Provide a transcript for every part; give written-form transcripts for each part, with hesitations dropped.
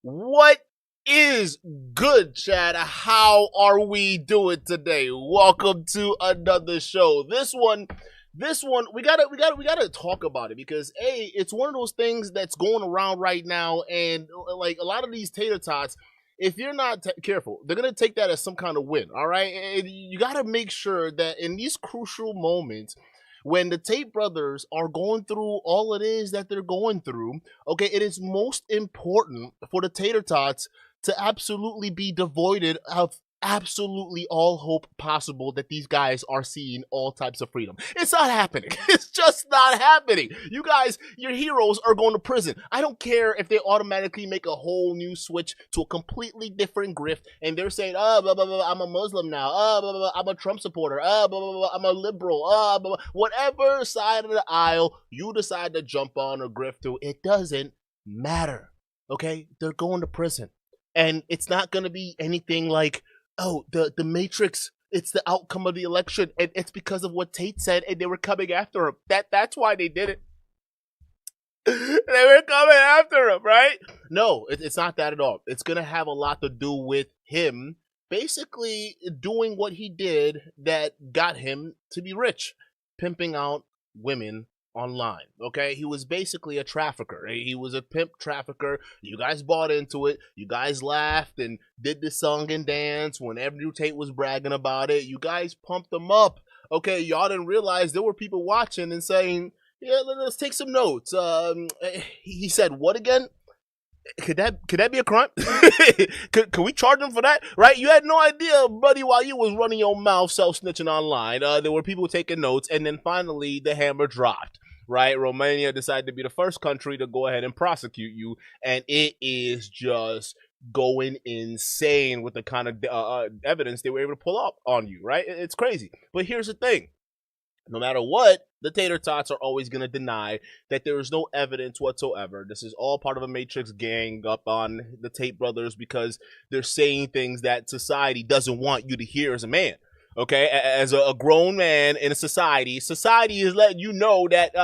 What is good, Chad? How are we doing today? Welcome to another show. This one, we gotta talk about it because it's one of those things that's going around right now, and like a lot of these tater tots, if you're not careful, they're gonna take that as some kind of win. All right, and you gotta make sure that in these crucial moments, when the Tate brothers are going through all it is that they're going through, okay, it is most important for the tater tots to absolutely be devoided of absolutely all hope possible that these guys are seeing all types of freedom. It's not happening. It's just not happening. You guys, your heroes are going to prison. I don't care if they automatically make a whole new switch to a completely different grift and they're saying, oh, blah, blah, blah, I'm a Muslim now. Oh, blah, blah, blah, I'm a Trump supporter. Oh, blah, blah, blah, I'm a liberal. Oh, blah, blah. Whatever side of the aisle you decide to jump on or grift to, it doesn't matter. Okay? They're going to prison. And it's not going to be anything like, oh, the Matrix, it's the outcome of the election, and it's because of what Tate said, and they were coming after him. That's why they did it. They were coming after him, right? No, it's not that at all. It's going to have a lot to do with him basically doing what he did that got him to be rich, pimping out women online. Okay, he was basically a trafficker. He was a pimp trafficker. You guys bought into it. You guys laughed and did the song and dance when Andrew Tate was bragging about it. You guys pumped them up. Okay, y'all didn't realize there were people watching and saying, yeah, let's take some notes. He said what again? Could that be a crime? could we charge him for that? Right? You had no idea, buddy, while you was running your mouth self-snitching online. There were people taking notes, and then finally the hammer dropped. Right? Romania decided to be the first country to go ahead and prosecute you, and it is just going insane with the kind of evidence they were able to pull up on you. Right? It's crazy. But here's the thing. No matter what, the tater tots are always going to deny that there is no evidence whatsoever. This is all part of a Matrix gang up on the Tate brothers because they're saying things that society doesn't want you to hear as a man. Okay, as a grown man in a society is letting you know that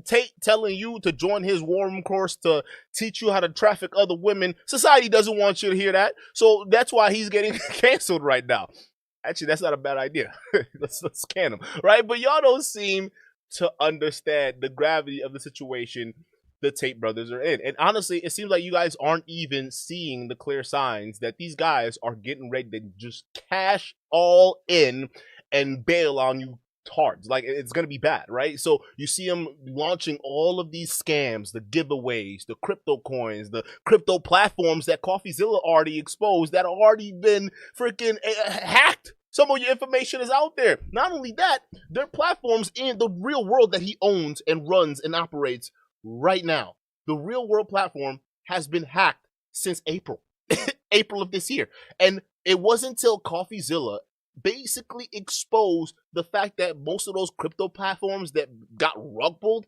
Tate telling you to join his warm course to teach you how to traffic other women. Society doesn't want you to hear that. So that's why he's getting canceled right now. Actually, that's not a bad idea. let's scan him, right? But y'all don't seem to understand the gravity of the situation the Tate brothers are in. And honestly, it seems like you guys aren't even seeing the clear signs that these guys are getting ready to just cash all in and bail on you tards. Like, it's going to be bad, right? So you see them launching all of these scams, the giveaways, the crypto coins, the crypto platforms that CoffeeZilla already exposed that already been freaking hacked. Some of your information is out there. Not only that, their platforms in the real world that he owns and runs and operates right now. The real world platform has been hacked since April. April of this year. And it wasn't until CoffeeZilla basically exposed the fact that most of those crypto platforms that got rug pulled,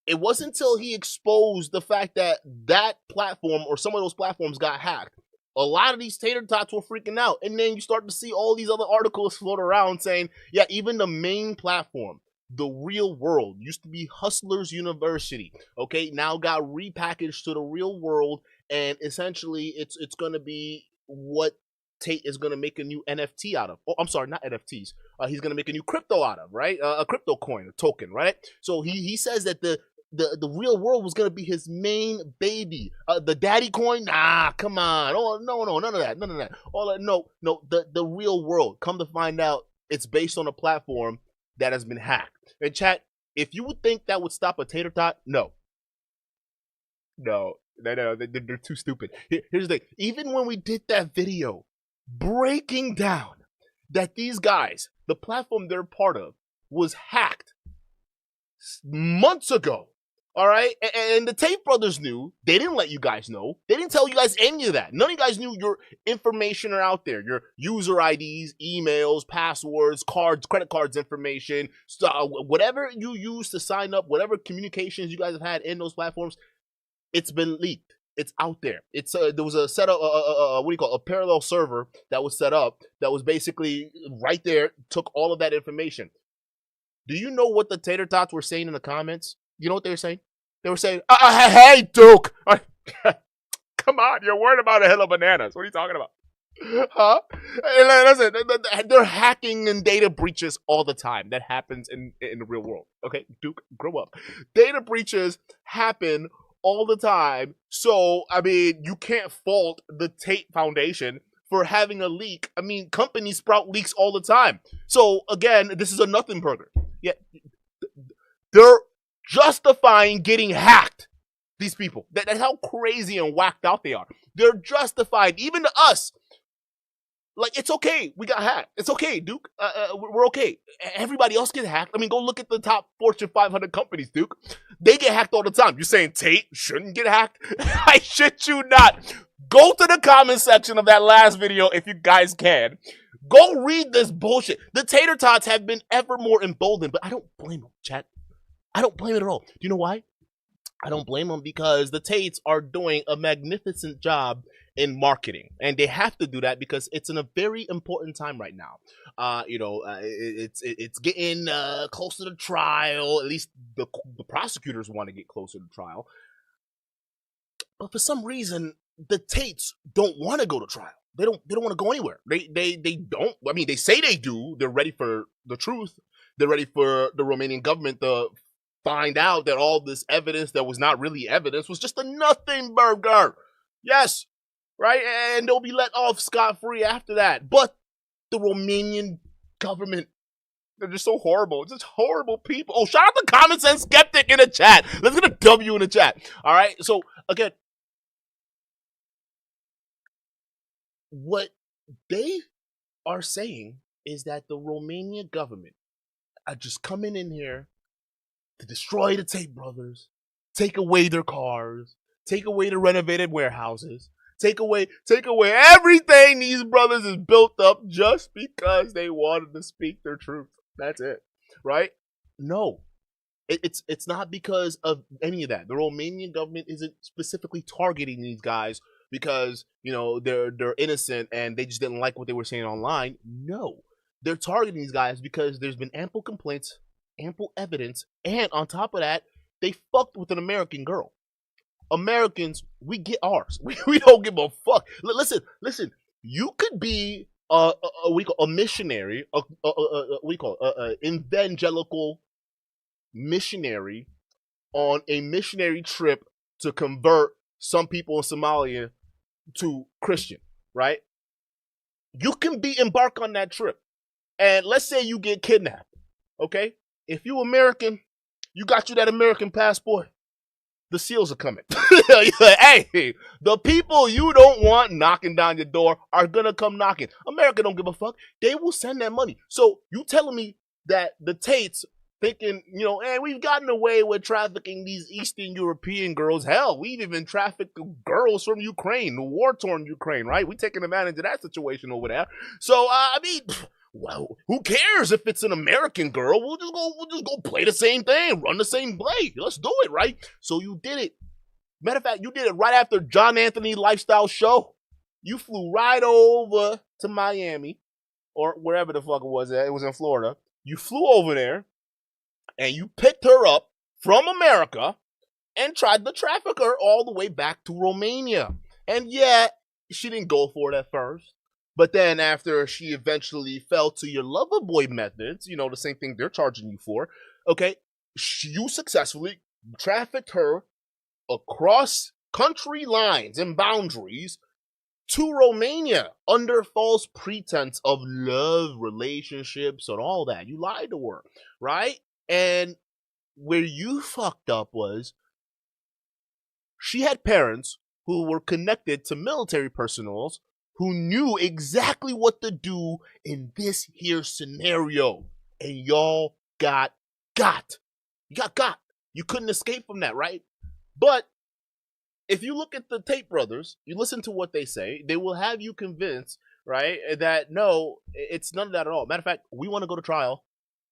it wasn't until he exposed the fact that that platform or some of those platforms got hacked. A lot of these tater tots were freaking out. And then you start to see all these other articles float around saying, yeah, even the main platform, the real world, used to be Hustlers University, okay, now got repackaged to the real world, and essentially it's going to be what Tate is going to make a new NFT out of. Oh, I'm sorry, not NFTs. He's going to make a new crypto out of, right? A crypto coin, a token, right? So he says that the real world was going to be his main baby. The daddy coin? Nah, come on. Oh, no, none of that. All that, no, the real world. Come to find out, it's based on a platform that has been hacked. And chat, if you would think that would stop a tater tot, no, they're too stupid. Here's the thing. Even when we did that video breaking down that these guys, the platform they're part of, was hacked months ago. All right, and the Tate brothers knew. They didn't let you guys know. They didn't tell you guys any of that. None of you guys knew your information are out there. Your user IDs, emails, passwords, cards, credit cards information, whatever you use to sign up, whatever communications you guys have had in those platforms, it's been leaked. It's out there. It's there was a setup, what do you call it? A parallel server that was set up that was basically right there. Took all of that information. Do you know what the tater tots were saying in the comments? You know what they were saying? They were saying, hey, Duke. Come on, you're worried about a hill of bananas. What are you talking about? Huh? Hey, listen, they're hacking and data breaches all the time. That happens in the real world. Okay, Duke, grow up. Data breaches happen all the time. So, I mean, you can't fault the Tate Foundation for having a leak. I mean, companies sprout leaks all the time. So, again, this is a nothing burger. Yeah, they're justifying getting hacked. These people. That's how crazy and whacked out they are. They're justified, even to us. Like, it's okay. We got hacked. It's okay, Duke. We're okay. Everybody else get hacked. I mean, go look at the top Fortune 500 companies, Duke. They get hacked all the time. You're saying Tate shouldn't get hacked? I shit you not. Go to the comment section of that last video if you guys can. Go read this bullshit. The tater tots have been ever more emboldened, but I don't blame them, chat. I don't blame it at all. Do you know why? I don't blame them because the Tates are doing a magnificent job in marketing, and they have to do that because it's in a very important time right now. It's getting closer to trial. At least the prosecutors want to get closer to trial, but for some reason the Tates don't want to go to trial. They don't want to go anywhere. They don't. I mean, they say they do. They're ready for the truth. They're ready for the Romanian government to find out that all this evidence that was not really evidence was just a nothing burger. Yes, right? And they'll be let off scot-free after that. But the Romanian government, they're just so horrible. Just horrible people. Oh, shout out to Common Sense Skeptic in the chat. Let's get a W in the chat. All right? So, again, what they are saying is that the Romanian government are just coming in here to destroy the Tate brothers, take away their cars, take away the renovated warehouses, take away everything these brothers has built up just because they wanted to speak their truth. That's it, right? No, it's not because of any of that. The Romanian government isn't specifically targeting these guys because, you know, they're innocent and they just didn't like what they were saying online. No, they're targeting these guys because there's been ample complaints, ample evidence, and on top of that, they fucked with an American girl. Americans, we get ours. We don't give a fuck. Listen. You could be a missionary, evangelical missionary on a missionary trip to convert some people in Somalia to Christian, right? You can embark on that trip, and let's say you get kidnapped, okay? If you American, you got that American passport, the SEALs are coming. You're like, hey, the people you don't want knocking down your door are gonna come knocking. America don't give a fuck. They will send that money. So you telling me that the Tates thinking, you know, hey, we've gotten away with trafficking these Eastern European girls. Hell, we've even trafficked girls from Ukraine, the war-torn Ukraine, right? We taking advantage of that situation over there. So, I mean, well, who cares if it's an American girl? We'll just go play the same thing, run the same play. Let's do it, right? So you did it. Matter of fact, you did it right after John Anthony Lifestyle Show. You flew right over to Miami or wherever the fuck it was. It was in Florida. You flew over there and you picked her up from America and tried to traffic her all the way back to Romania. And yeah, she didn't go for it at first. But then after she eventually fell to your lover boy methods, you know, the same thing they're charging you for, okay, you successfully trafficked her across country lines and boundaries to Romania under false pretense of love, relationships, and all that. You lied to her, right? And where you fucked up was she had parents who were connected to military personnel who knew exactly what to do in this here scenario. And y'all got. You got got. You couldn't escape from that, right? But if you look at the Tate brothers, you listen to what they say, they will have you convinced, right, that no, it's none of that at all. Matter of fact, we want to go to trial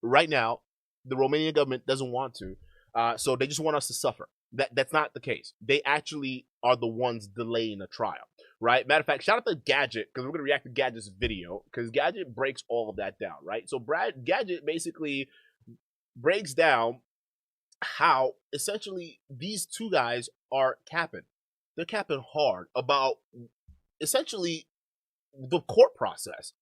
right now. The Romanian government doesn't want to, so they just want us to suffer. That's not the case. They actually are the ones delaying the trial, right? Matter of fact, shout out to Gadget, because we're going to react to Gadget's video, because Gadget breaks all of that down, right? So Gadget basically breaks down how essentially these two guys are capping. they're capping hard about essentially the court process.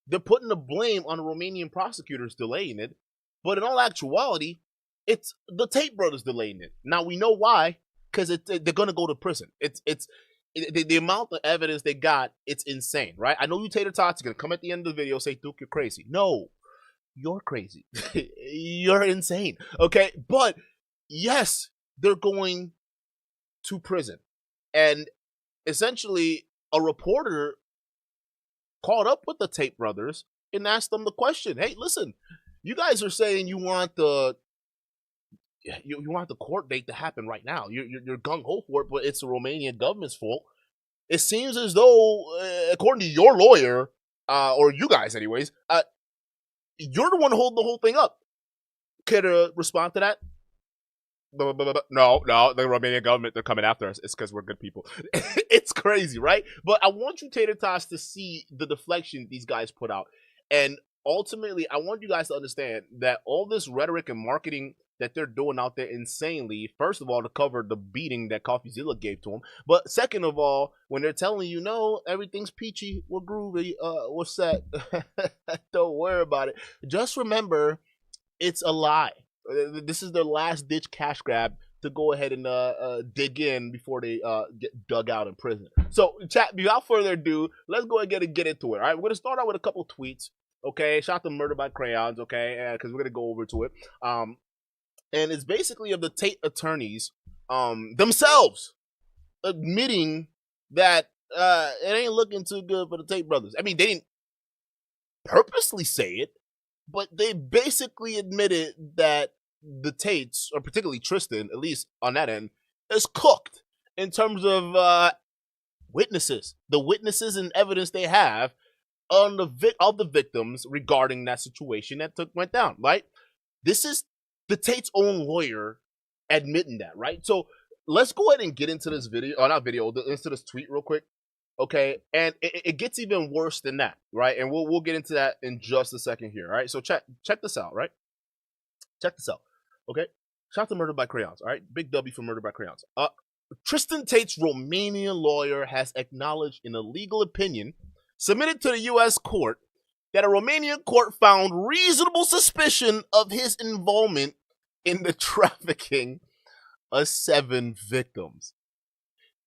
They're putting the blame on the Romanian prosecutors delaying it, but in all actuality, it's the Tate brothers delaying it. Now we know why, because they're gonna go to prison. The amount of evidence they got, it's insane, right? I know you tater tots are gonna come at the end of the video and say, Duke, you're crazy. No, you're crazy. You're insane. Okay, but yes, they're going to prison, and essentially, a reporter caught up with the Tate brothers and asked them the question: "Hey, listen, you guys are saying you want the court date to happen right now. You're gung ho for it, but it's the Romanian government's fault. It seems as though, according to your lawyer, or you guys, anyways, you're the one holding the whole thing up." Care to respond to that? No, the Romanian government, they're coming after us. It's because we're good people. It's crazy, right? But I want you, tater tots, to see the deflection these guys put out. And ultimately, I want you guys to understand that all this rhetoric and marketing that they're doing out there insanely, first of all, to cover the beating that CoffeeZilla gave to them. But second of all, when they're telling you, no, everything's peachy, we're groovy, we're set. Don't worry about it. Just remember, it's a lie. This is their last-ditch cash grab to go ahead and dig in before they get dug out in prison. So, chat, without further ado, let's go ahead and get into it. All right, we're going to start out with a couple tweets, okay? Shout out to Murder by Crayons, okay? Because we're going to go over to it. And it's basically of the Tate attorneys themselves admitting that it ain't looking too good for the Tate brothers. I mean, they didn't purposely say it, but they basically admitted that the Tates, or particularly Tristan, at least on that end, is cooked in terms of witnesses. The witnesses and evidence they have on the victims regarding that situation that went down, right? This is the Tate's own lawyer admitting that, right? So let's go ahead and get into this video, or not video, into this tweet real quick. Okay, and it gets even worse than that, right? And we'll get into that in just a second here, all right? So check this out, right? Check this out, okay? Shout out to Murder by Crayons, all right? Big W for Murder by Crayons. Tristan Tate's Romanian lawyer has acknowledged in a legal opinion submitted to the U.S. court that a Romanian court found reasonable suspicion of his involvement in the trafficking of 7 victims.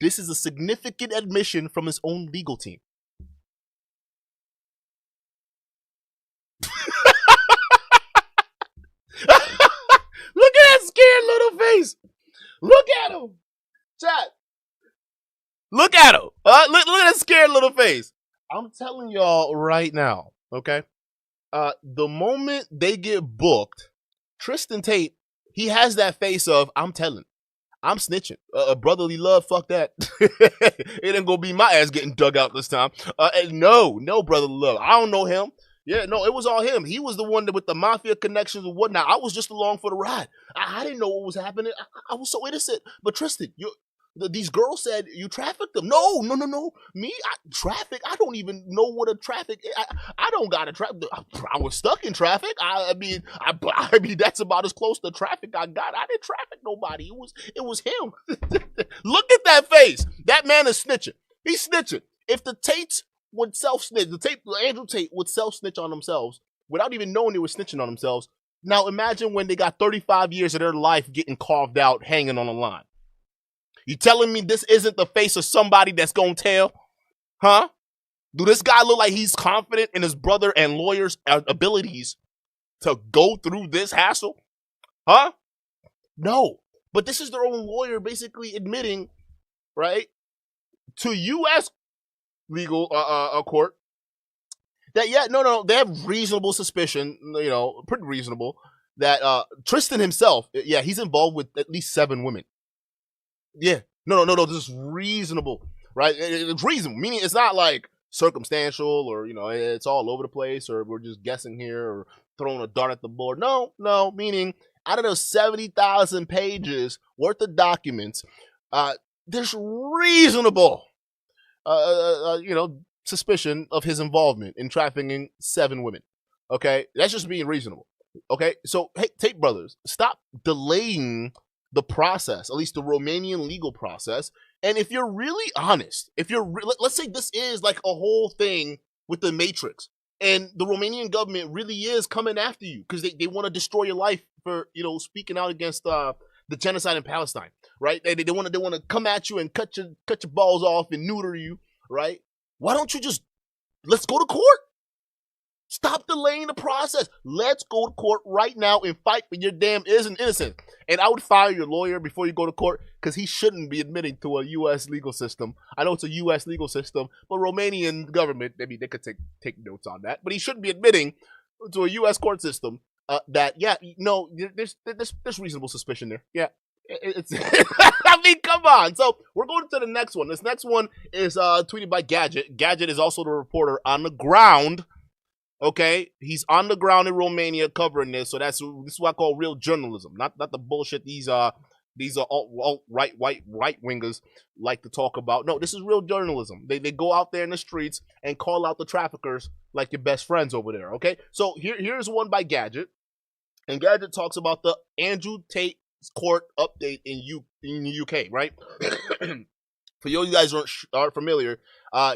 This is a significant admission from his own legal team. Look at that scared little face. Look at him. Chat. Look at him. Look at that scared little face. I'm telling y'all right now, okay? The moment they get booked, Tristan Tate, he has that face of, I'm telling. I'm snitching. Brotherly love, fuck that. It ain't gonna be my ass getting dug out this time. No brotherly love. I don't know him. Yeah, no, it was all him. He was the one with the mafia connections and whatnot. I was just along for the ride. I didn't know what was happening. I was so innocent. But Tristan, these girls said you trafficked them. No. Me, traffic? I don't even know what a traffic is. I don't got a traffic. I was stuck in traffic. I mean, that's about as close to traffic I got. I didn't traffic nobody. It was him. Look at that face. That man is snitching. He's snitching. If the Tates would self-snitch, Andrew Tate would self-snitch on themselves without even knowing they were snitching on themselves. Now imagine when they got 35 years of their life getting carved out, hanging on the line. You telling me this isn't the face of somebody that's gonna tell? Huh? Do this guy look like he's confident in his brother and lawyer's abilities to go through this hassle? Huh? No. But this is their own lawyer basically admitting, right, to U.S. legal court that, they have reasonable suspicion, pretty reasonable, that Tristan himself, he's involved with at least 7 women. Yeah. No, this is reasonable, right? It's reasonable, meaning it's not like circumstantial or, it's all over the place or we're just guessing here or throwing a dart at the board. No, meaning out of those 70,000 pages worth of documents, there's reasonable, suspicion of his involvement in trafficking 7 women. Okay? That's just being reasonable. Okay? So, hey, Tate brothers, stop delaying the process, at least the Romanian legal process, And if you're really honest, if you're let's say this is like a whole thing with the Matrix, and the Romanian government really is coming after you because they want to destroy your life for speaking out against the genocide in Palestine, right? They want to come at you and cut your balls off and neuter you, right? Why don't you just let's go to court? Stop delaying the process. Let's go to court right now and fight for your damn innocence. And I would fire your lawyer before you go to court because he shouldn't be admitting to a U.S. legal system. I know it's a U.S. legal system, but Romanian government, I mean, they could take notes on that. But he shouldn't be admitting to a U.S. court system that, yeah, no, there's reasonable suspicion there. Yeah. It's I mean, come on. So we're going to the next one. This next one is tweeted by Gadget. Gadget is also the reporter on the ground. Okay, he's on the ground in Romania covering this, so this is what I call real journalism, not the bullshit these alt right wingers like to talk about. No, this is real journalism. They go out there in the streets and call out the traffickers like your best friends over there. Okay, so here's one by Gadget, and Gadget talks about the Andrew Tate court update in the UK, right? For you guys who aren't familiar,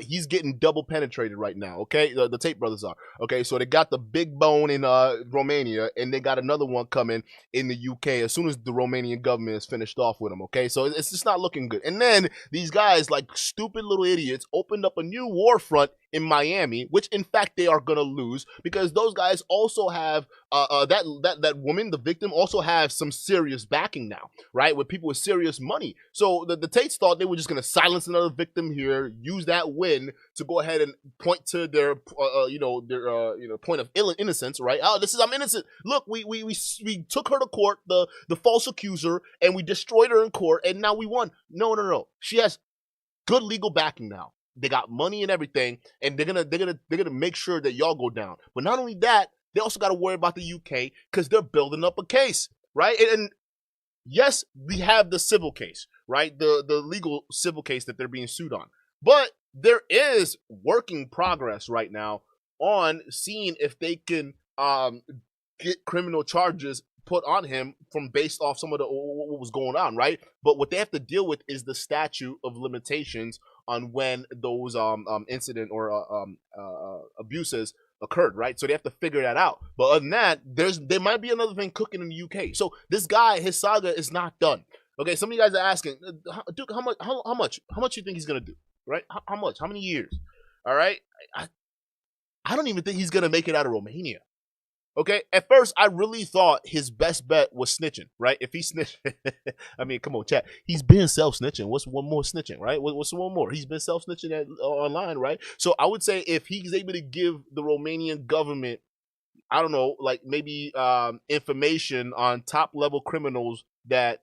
he's getting double penetrated right now, okay? The Tate brothers are, okay? So they got the big bone in Romania, and they got another one coming in the UK as soon as the Romanian government is finished off with them, okay? So it's just not looking good. And then these guys, like stupid little idiots, opened up a new war front in Miami, which in fact they are going to lose because those guys also have that woman, the victim, also have some serious backing now, right? With people with serious money. So the Tates thought they were just going to silence another victim here, use that win to go ahead and point to their point of innocence, right? Oh, I'm innocent. Look, we took her to court, the false accuser, and we destroyed her in court, and now we won. No. She has good legal backing now. They got money and everything, and they're gonna make sure that y'all go down. But not only that, they also got to worry about the UK because they're building up a case, right? And yes, we have the civil case, right? The legal civil case that they're being sued on. But there is working progress right now on seeing if they can get criminal charges put on him from based off some of what was going on, right? But what they have to deal with is the statute of limitations on when those incident or abuses occurred, right? So they have to figure that out. But other than that, there might be another thing cooking in the UK. So this guy, his saga is not done. Okay, some of you guys are asking, Duke, how much you think he's gonna do, right? How much? How many years? All right, I don't even think he's gonna make it out of Romania. Okay, at first I really thought his best bet was snitching, right? If he snitched, I mean, come on, chat. He's been self-snitching. What's one more snitching, right? What's one more? He's been self-snitching online, right? So I would say if he's able to give the Romanian government, I don't know, like maybe information on top-level criminals that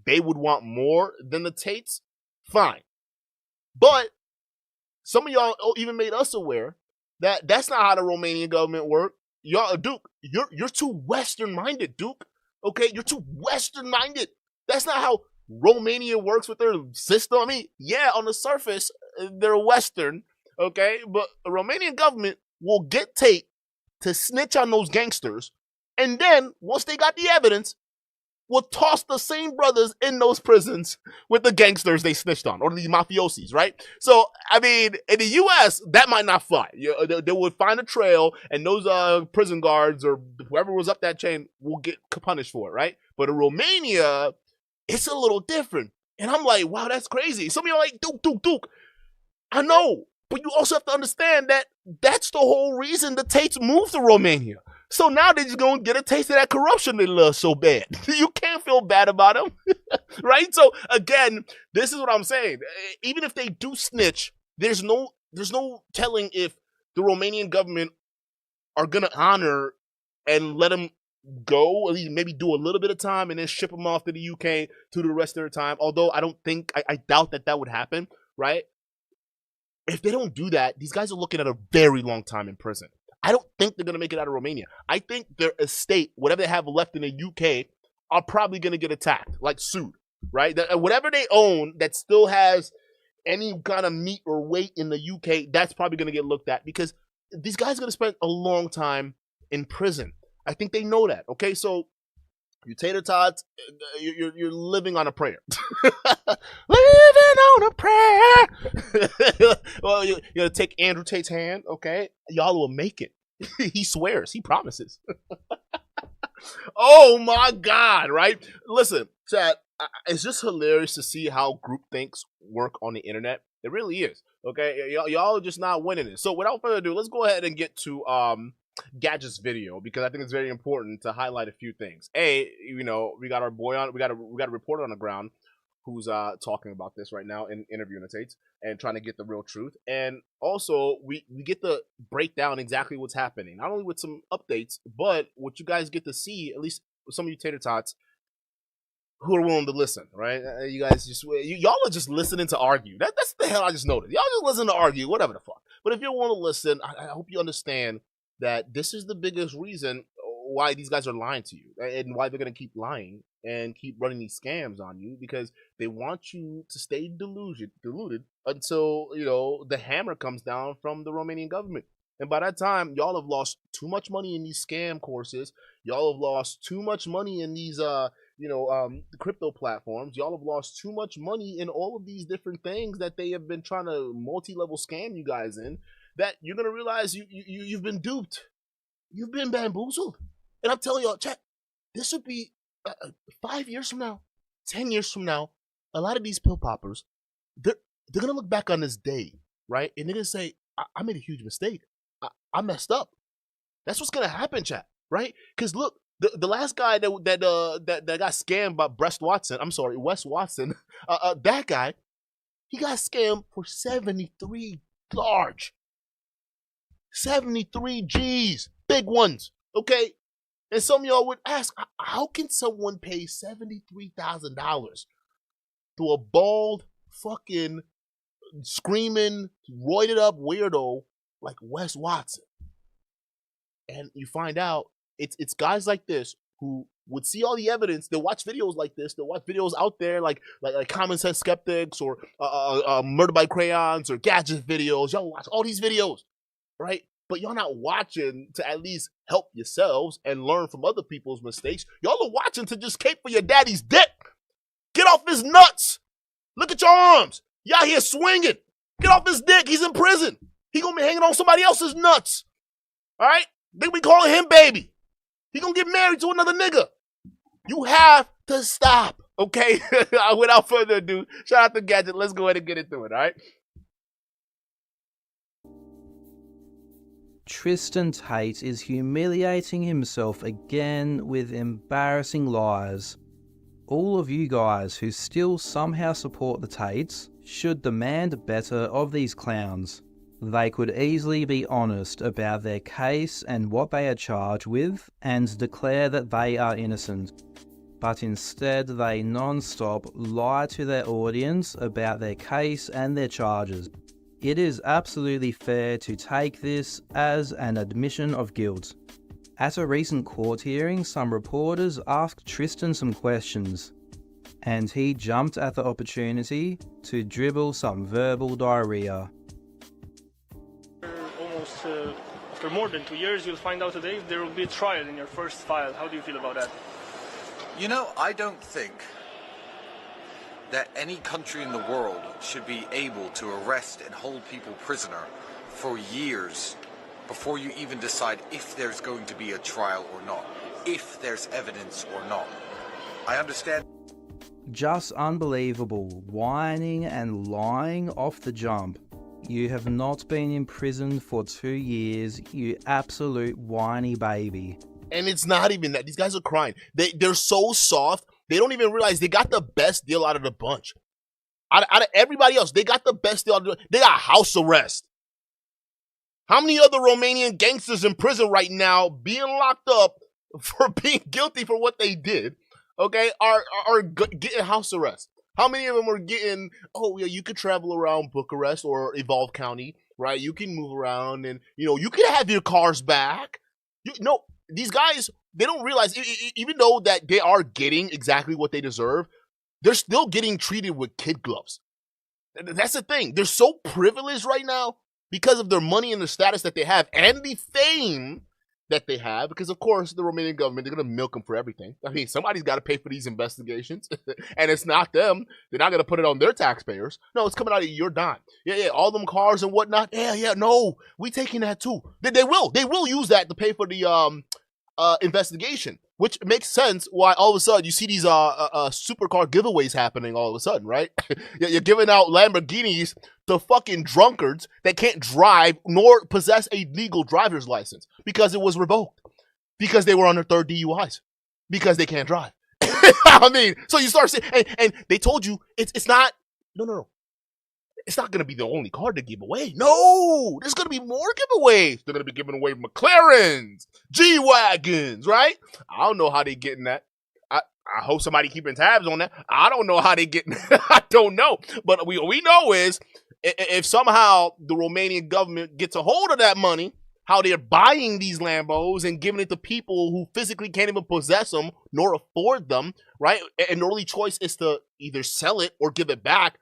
they would want more than the Tates, fine. But some of y'all even made us aware that that's not how the Romanian government works. Y'all, Duke, you're too Western-minded, Duke. Okay, you're too Western-minded. That's not how Romania works with their system. I mean, yeah, on the surface, they're Western, okay? But the Romanian government will get Tate to snitch on those gangsters, and then, once they got the evidence, will toss the same brothers in those prisons with the gangsters they snitched on, or the mafiosis, right? So, I mean, in the U.S., that might not fly. They would find a trail, and those prison guards or whoever was up that chain will get punished for it, right? But in Romania, it's a little different. And I'm like, wow, that's crazy. Some of you are like, Duke. I know, but you also have to understand that that's the whole reason the Tates moved to Romania. So now they're just going to get a taste of that corruption they love so bad. You can't feel bad about them, right? So again, this is what I'm saying. Even if they do snitch, there's no telling if the Romanian government are going to honor and let them go, at least maybe do a little bit of time and then ship them off to the UK to the rest of their time. Although I doubt that would happen, right? If they don't do that, these guys are looking at a very long time in prison. I don't think they're going to make it out of Romania. I think their estate, whatever they have left in the UK, are probably going to get attacked, like sued, right? Whatever they own that still has any kind of meat or weight in the UK, that's probably going to get looked at because these guys are going to spend a long time in prison. I think they know that, okay? So You tater tots, you're living on a prayer. Living on a prayer. Well, you're gonna take Andrew Tate's hand, okay? Y'all will make it. He swears, he promises. Oh my God, right? Listen, chat, it's just hilarious to see how groupthinks work on the internet. It really is. Okay, y'all are just not winning it. So without further ado, let's go ahead and get to Gadget's video, because I think it's very important to highlight a few things. We got our boy on, we got a reporter on the ground who's talking about this right now and interviewing the Tates and trying to get the real truth. And also we get to break down exactly what's happening, not only with some updates, but what you guys get to see, at least some of you tater tots who are willing to listen, right? You guys just, y'all are just listening to argue. That's the hell I just noticed. Y'all just listen to argue, whatever the fuck. But if you want to listen, I hope you understand that this is the biggest reason why these guys are lying to you, and why they're going to keep lying and keep running these scams on you, because they want you to stay deluded until, the hammer comes down from the Romanian government. And by that time, y'all have lost too much money in these scam courses. Y'all have lost too much money in these, the crypto platforms. Y'all have lost too much money in all of these different things that they have been trying to multi-level scam you guys in, that you're going to realize you've been duped. You've been bamboozled. And I'm telling y'all, chat, this would be 5 years from now, 10 years from now, a lot of these pill poppers, they're going to look back on this day, right? And they're going to say, I made a huge mistake. I messed up. That's what's going to happen, chat, right? Because look, the last guy that got scammed by Wes Watson, that guy, he got scammed for 73 large. 73 G's, big ones, okay? And some of y'all would ask, how can someone pay $73,000 to a bald, fucking, screaming, roided up weirdo like Wes Watson? And you find out it's guys like this who would see all the evidence. They'll watch videos like this. They'll watch videos out there like Common Sense Skeptics or Murder by Crayons or Gadget videos. Y'all watch all these videos, right? But y'all not watching to at least help yourselves and learn from other people's mistakes. Y'all are watching to just cape for your daddy's dick. Get off his nuts. Look at your arms. Y'all here swinging. Get off his dick. He's in prison. He gonna be hanging on somebody else's nuts. All right? They be calling him baby. He gonna get married to another nigga. You have to stop, okay? Without further ado, shout out to Gadget. Let's go ahead and get into it, all right? Tristan Tate is humiliating himself again with embarrassing lies. All of you guys who still somehow support the Tates should demand better of these clowns. They could easily be honest about their case and what they are charged with and declare that they are innocent. But instead they non-stop lie to their audience about their case and their charges. It is absolutely fair to take this as an admission of guilt. At a recent court hearing, some reporters asked Tristan some questions, and he jumped at the opportunity to dribble some verbal diarrhea. After more than 2 years, you'll find out today if there will be a trial in your first file. How do you feel about that? I don't think that any country in the world should be able to arrest and hold people prisoner for years before you even decide if there's going to be a trial or not, if there's evidence or not. I understand. Just unbelievable, whining and lying off the jump. You have not been in prison for 2 years, you absolute whiny baby. And it's not even that. These guys are crying. They're so soft. They don't even realize they got the best deal out of the bunch. Out of everybody else, they got the best deal out of the bunch. They got house arrest. How many other Romanian gangsters in prison right now being locked up for being guilty for what they did, okay, are getting house arrest? How many of them are getting, oh, yeah, you could travel around Bucharest or Evolve County, right? You can move around and, you can have your cars back. These guys, they don't realize, even though that they are getting exactly what they deserve, they're still getting treated with kid gloves. That's the thing. They're so privileged right now because of their money and the status that they have and the fame that they have, because of course the Romanian government, they're gonna milk them for everything. I mean, somebody's got to pay for these investigations, and it's not them. They're not gonna put it on their taxpayers. No, it's coming out of your dime. Yeah, all them cars and whatnot. Yeah. No, we taking that too. They will use that to pay for the investigation, which makes sense. Why all of a sudden you see these supercar giveaways happening all of a sudden, right? You're giving out Lamborghinis to fucking drunkards that can't drive nor possess a legal driver's license because it was revoked, because they were on their third DUIs, because they can't drive. I mean, so you start seeing, and they told you it's not. No. It's not going to be the only car to give away. No, there's going to be more giveaways. They're going to be giving away McLarens, G-Wagons, right? I don't know how they getting that. I hope somebody keeping tabs on that. I don't know how they getting I don't know. But we know is if somehow the Romanian government gets a hold of that money, how they're buying these Lambos and giving it to people who physically can't even possess them nor afford them, right? And the only choice is to either sell it or give it back.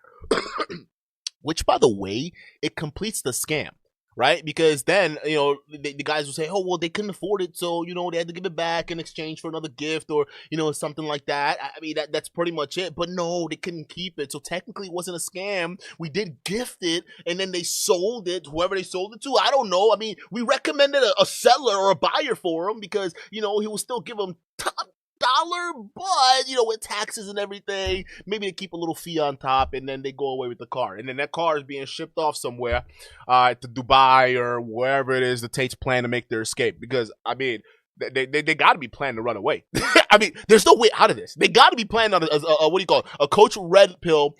Which, by the way, it completes the scam, right? Because then, the guys will say, oh, well, they couldn't afford it, so, they had to give it back in exchange for another gift or, something like that. I mean, that's pretty much it. But no, they couldn't keep it. So technically, it wasn't a scam. We did gift it, and then they sold it, whoever they sold it to. I don't know. I mean, we recommended a seller or a buyer for him because, he will still give them top dollar, but with taxes and everything, maybe they keep a little fee on top, and then they go away with the car, and then that car is being shipped off somewhere to Dubai or wherever it is the Tates plan to make their escape. Because I mean, they got to be planning to run away. I mean, there's no way out of this. They got to be planning on a what do you call it? A Coach Red Pill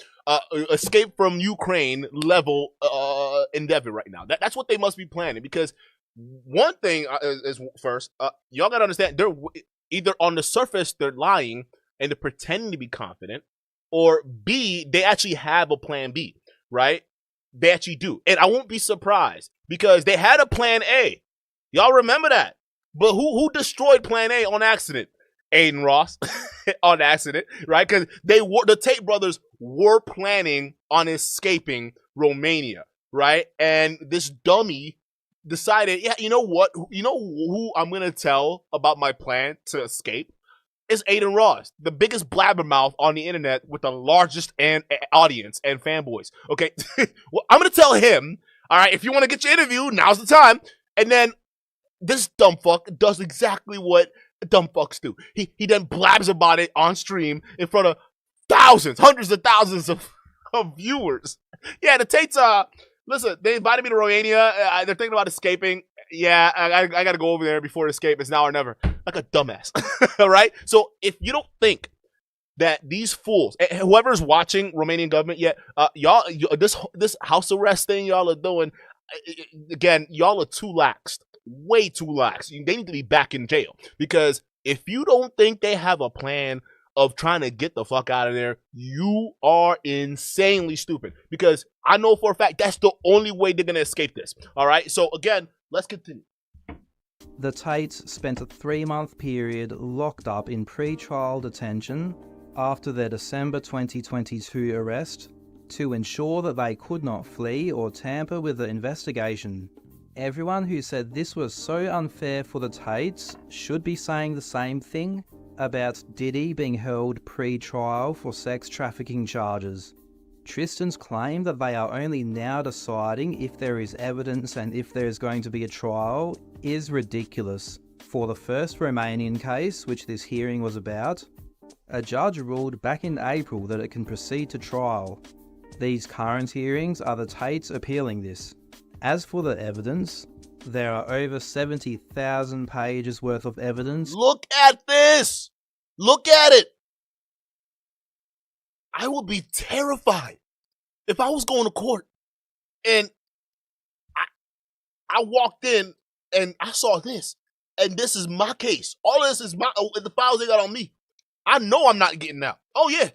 escape from Ukraine level endeavor right now. That's what they must be planning. Because one thing is first, y'all got to understand, they're either on the surface they're lying and they're pretending to be confident, or B, they actually have a plan B, right? They actually do. And I won't be surprised because they had a plan A. Y'all remember that. But who destroyed plan A on accident? Aiden Ross on accident, right? Because the Tate brothers were planning on escaping Romania, right? And this dummy decided, yeah, you know what? You know who I'm going to tell about my plan to escape? It's Aiden Ross, the biggest blabbermouth on the internet with the largest audience and fanboys. Okay, well, I'm going to tell him, all right, if you want to get your interview, now's the time. And then this dumb fuck does exactly what dumb fucks do. He then blabs about it on stream in front of thousands, hundreds of thousands of viewers. Yeah, the Tates, listen, they invited me to Romania. They're thinking about escaping. Yeah, I got to go over there before escape. It's now or never. Like a dumbass. All right? So if you don't think that these fools, whoever's watching Romanian government yet, y'all, this house arrest thing y'all are doing, again, y'all are too lax. Way too lax. They need to be back in jail. Because if you don't think they have a plan of trying to get the fuck out of there, you are insanely stupid. Because I know for a fact that's the only way they're going to escape this. All right? So again, let's continue. The Tates spent a 3-month period locked up in pre-trial detention after their December 2022 arrest to ensure that they could not flee or tamper with the investigation. Everyone who said this was so unfair for the Tates should be saying the same thing about Diddy being held pre-trial for sex trafficking charges. Tristan's claim that they are only now deciding if there is evidence and if there is going to be a trial is ridiculous. For the first Romanian case, which this hearing was about, a judge ruled back in April that it can proceed to trial. These current hearings are the Tates appealing this. As for the evidence, there are over 70,000 pages worth of evidence. Look at this! Look at it! I would be terrified if I was going to court and I walked in and I saw this, and this is my case. All of this is the files they got on me. I know I'm not getting out. Oh, yeah.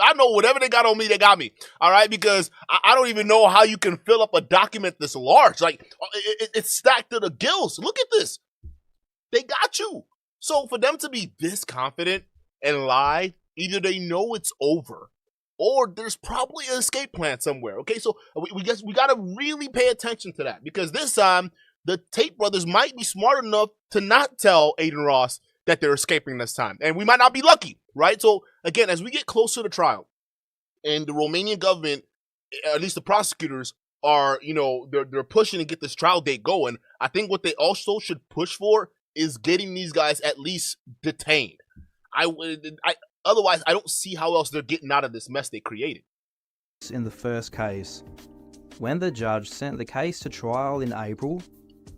I know whatever they got on me, they got me. All right? Because I don't even know how you can fill up a document this large. Like, it's stacked to the gills. Look at this. They got you. So for them to be this confident and lie, either they know it's over or there's probably an escape plan somewhere. Okay? So we got to really pay attention to that, because this time the Tate brothers might be smart enough to not tell Aiden Ross that they're escaping this time. And we might not be lucky, right? So, again, as we get closer to trial, and the Romanian government, at least the prosecutors, are, they're pushing to get this trial date going, I think what they also should push for is getting these guys at least detained. Otherwise, I don't see how else they're getting out of this mess they created. In the first case, when the judge sent the case to trial in April,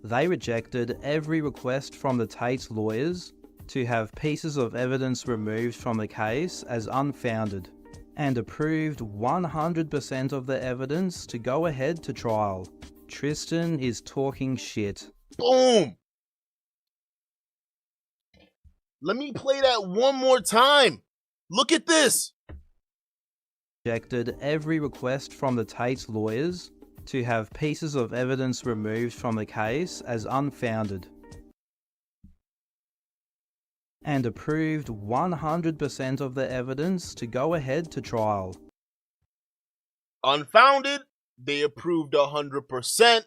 they rejected every request from the Tate's lawyers to have pieces of evidence removed from the case as unfounded, and approved 100% of the evidence to go ahead to trial. Tristan is talking shit. Boom! Let me play that one more time. Look at this. Rejected every request from the Tate's lawyers to have pieces of evidence removed from the case as unfounded, and approved 100% of the evidence to go ahead to trial. Unfounded, they approved 100%.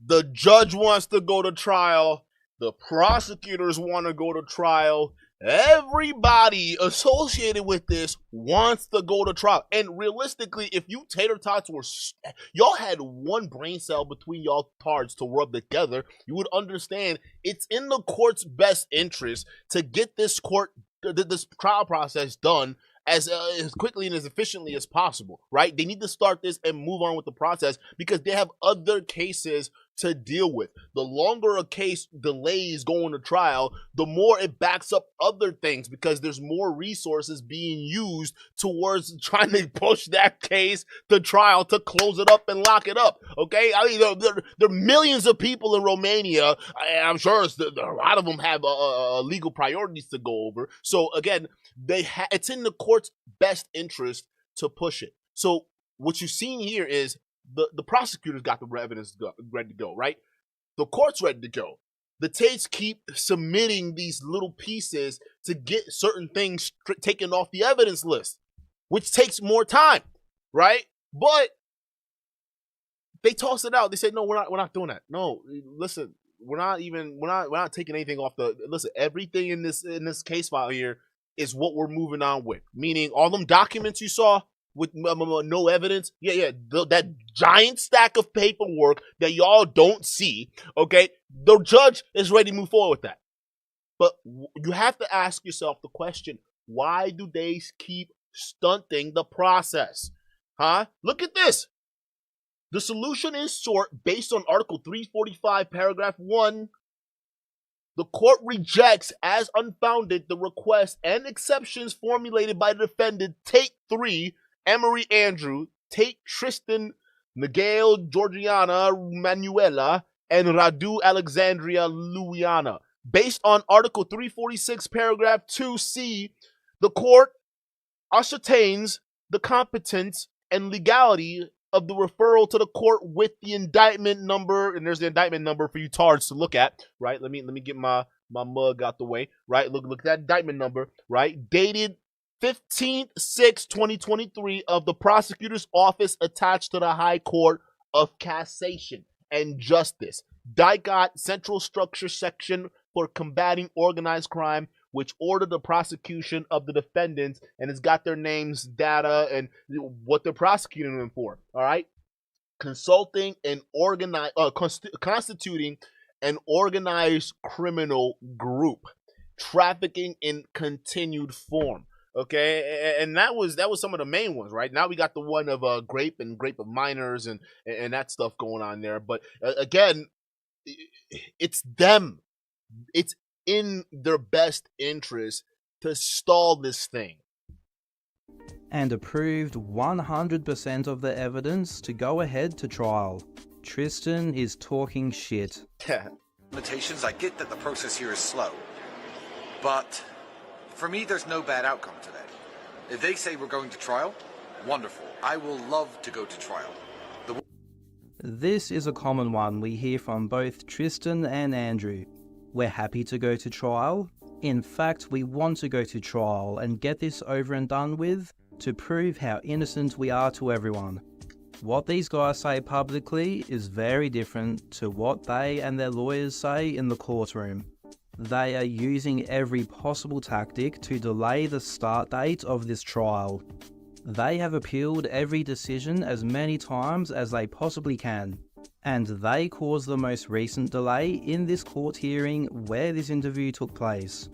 The judge wants to go to trial. The prosecutors want to go to trial. Everybody associated with this wants to go to trial. And realistically, if you tater tots y'all had one brain cell between y'all tards to rub together, you would understand it's in the court's best interest to get this trial process done as quickly and as efficiently as possible, right? They need to start this and move on with the process because they have other cases to deal with. The longer a case delays going to trial, the more it backs up other things because there's more resources being used towards trying to push that case to trial to close it up and lock it up, okay? I mean, there are millions of people in Romania. I'm sure a lot of them have legal priorities to go over. So, again, it's in the court's best interest to push it. So what you're seeing here is the prosecutors got the evidence ready to go, right? The court's ready to go. The Tates keep submitting these little pieces to get certain things taken off the evidence list, which takes more time, right? But they toss it out. They say, no, we're not doing that. No, listen, we're not taking anything off listen, everything in this case file here is what we're moving on with. Meaning all them documents you saw with no evidence, that giant stack of paperwork that y'all don't see, okay? The judge is ready to move forward with that. But you have to ask yourself the question, why do they keep stunting the process? Huh? Look at this. The solution is short based on Article 345, Paragraph 1. The court rejects as unfounded the request and exceptions formulated by the defendant Tate 3, Emery Andrew, Tate Tristan, Miguel Georgiana Manuela, and Radu Alexandria Luiana. Based on Article 346, Paragraph 2C, the court ascertains the competence and legality of the referral to the court with the indictment number, and there's the indictment number for you tards to look at, right? Let me get my mug out the way, right? Look at that indictment number, right? Dated 15/6/2023 of the prosecutor's office attached to the High Court of Cassation and Justice. DICOT Central Structure Section for Combating Organized Crime, which ordered the prosecution of the defendants, and it's got their names, data, and what they're prosecuting them for, all right? Consulting and constituting an organized criminal group, trafficking in continued form, okay? And that was some of the main ones, right? Now we got the one of grape of minors and that stuff going on there. But again, it's them. It's in their best interest to stall this thing. And approved 100% of the evidence to go ahead to trial. Tristan is talking shit. Limitations, I get that the process here is slow, but for me there's no bad outcome today. If they say we're going to trial, wonderful. I will love to go to trial. This is a common one we hear from both Tristan and Andrew. We're happy to go to trial. In fact, we want to go to trial and get this over and done with to prove how innocent we are to everyone. What these guys say publicly is very different to what they and their lawyers say in the courtroom. They are using every possible tactic to delay the start date of this trial. They have appealed every decision as many times as they possibly can, and they caused the most recent delay in this court hearing where this interview took place.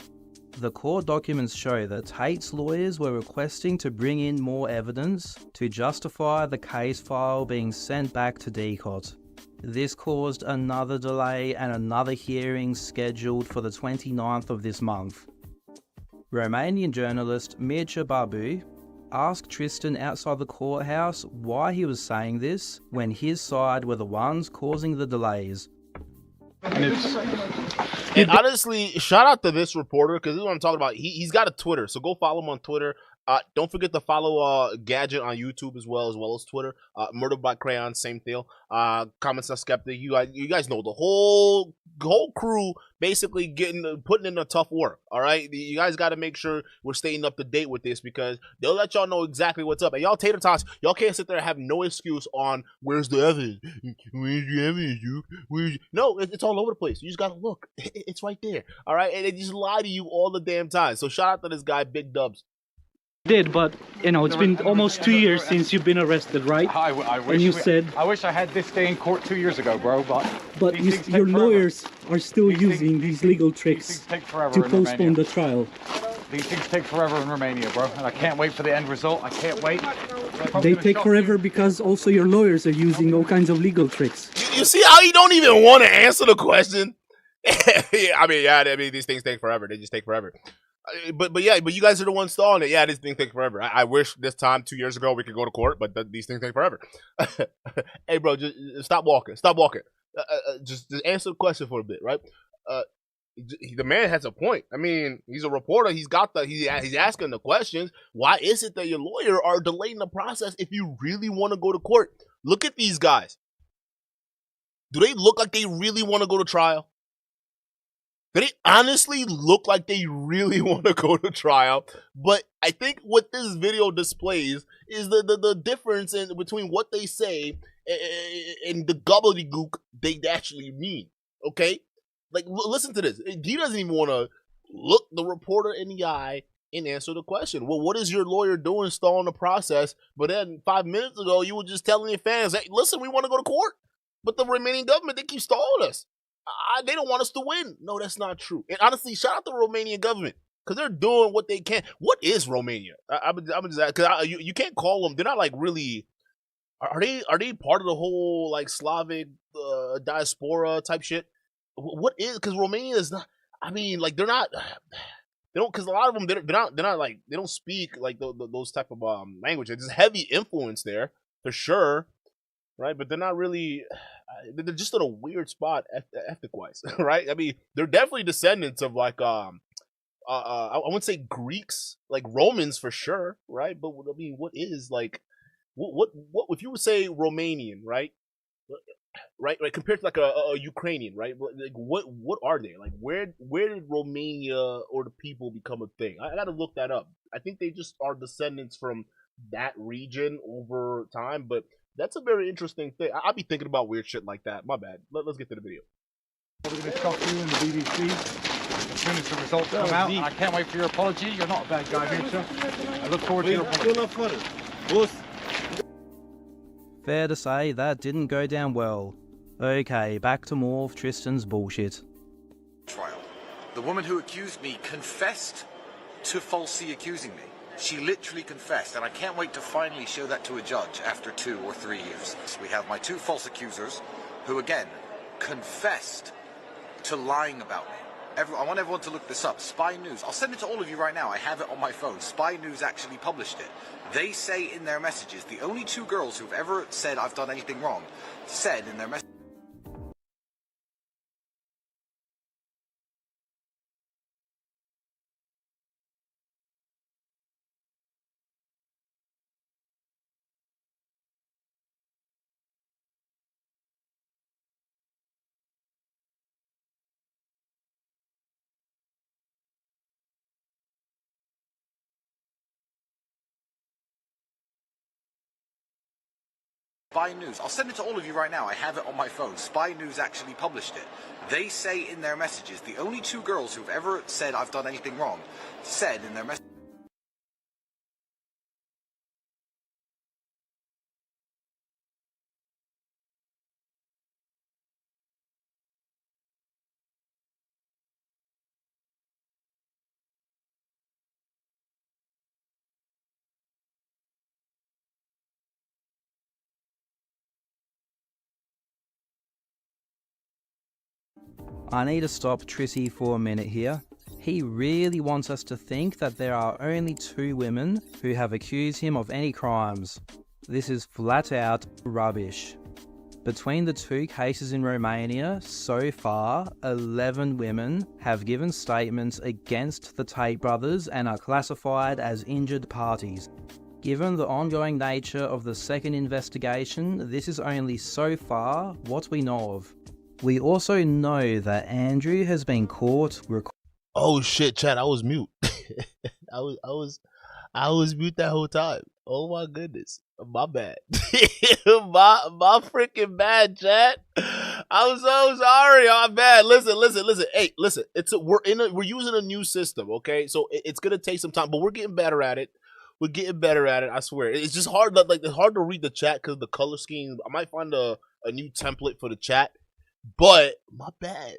The court documents show that Tate's lawyers were requesting to bring in more evidence to justify the case file being sent back to DCOT. This caused another delay and another hearing scheduled for the 29th of this month. Romanian journalist Mircea Barbu asked Tristan outside the courthouse why he was saying this when his side were the ones causing the delays. And honestly, shout out to this reporter, because this is what I'm talking about. He's got a Twitter, so go follow him on Twitter. Don't forget to follow Gadget on YouTube as well as Twitter. Murder by Crayon, same deal. Comments are skeptic. You guys know the whole crew basically putting in a tough work. All right, you guys got to make sure we're staying up to date with this, because they'll let y'all know exactly what's up. And y'all tater tots, y'all can't sit there and have no excuse on where's the evidence. Where's the evidence, Duke? No, it's all over the place. You just gotta look. It's right there. All right, and they just lie to you all the damn time. So shout out to this guy, Big Dubs. Did, but you know, it's been almost 2 years since you've been arrested, right? I wish and you said, I wish I had this day in court 2 years ago, bro. But your lawyers are still using these legal tricks to postpone the trial. These things take forever in Romania, bro, and I can't wait for the end result. I can't wait. They take forever because also your lawyers are using all kinds of legal tricks. You see how you don't even want to answer the question? I mean, these things take forever. They just take forever. But you guys are the ones stalling it. Yeah, these things take forever. I wish this time 2 years ago we could go to court, but these things take forever. Hey, bro, just stop walking. Stop walking. Just answer the question for a bit, right? The man has a point. I mean, he's a reporter. He's asking the questions. Why is it that your lawyer are delaying the process if you really want to go to court? Look at these guys. Do they look like they really want to go to trial? Do they honestly look like they really want to go to trial? But I think what this video displays is the difference between what they say and the gobbledygook they actually mean. Okay? Like, listen to this. He doesn't even want to look the reporter in the eye and answer the question. Well, what is your lawyer doing stalling the process? But then 5 minutes ago, you were just telling your fans, hey, listen, we want to go to court. But the Romanian government, they keep stalling us. They don't want us to win. No, that's not true. And honestly, shout out the Romanian government, because they're doing what they can. What is Romania? I'm just, because you can't call them. They're not like really. Are they part of the whole like Slavic diaspora type shit? What is? Because Romania is not. I mean, like they're not. They don't, because a lot of them they're not like, they don't speak like those type of languages. There's heavy influence there for sure, right? But they're not really. They're just in a weird spot ethnic-wise, right? I mean, they're definitely descendants of like I wouldn't say Greeks, like Romans for sure, right? But I mean, what is like what if you would say Romanian, right? Right, compared to like a Ukrainian, right? Like what are they? Like where did Romania or the people become a thing? I gotta look that up. I think they just are descendants from that region over time, but that's a very interesting thing. I'll be thinking about weird shit like that. My bad. Let's get to the video. We're going to talk to you in the BBC as soon as the results come out. I can't wait for your apology. You're not a bad guy, Mircea. I look forward to your apology. Fair to say that didn't go down well. Okay, back to more of Tristan's bullshit. Trial. The woman who accused me confessed to falsely accusing me. She literally confessed, and I can't wait to finally show that to a judge after 2 or 3 years. We have my 2 false accusers who, again, confessed to lying about me. I want everyone to look this up. Spy News. I'll send it to all of you right now. I have it on my phone. Spy News actually published it. They say in their messages, the only 2 girls who've ever said I've done anything wrong, said in their messages. Spy News, I'll send it to all of you right now, I have it on my phone. Spy News actually published it. They say in their messages, the only 2 girls who've ever said I've done anything wrong, said in their message. I need to stop Trissy for a minute here. He really wants us to think that there are only 2 women who have accused him of any crimes. This is flat out rubbish. Between the 2 cases in Romania, so far, 11 women have given statements against the Tate brothers and are classified as injured parties. Given the ongoing nature of the second investigation, this is only so far what we know of. We also know that Andrew has been caught Oh shit, chat! I was mute. I was mute that whole time. Oh my goodness, my bad. my freaking bad, chat. I'm so sorry. I'm bad. Listen. Hey, listen. We're using a new system, okay? So it's gonna take some time, but we're getting better at it. We're getting better at it. I swear. It's just hard. It's hard to read the chat because the color scheme. I might find a new template for the chat. But my bad,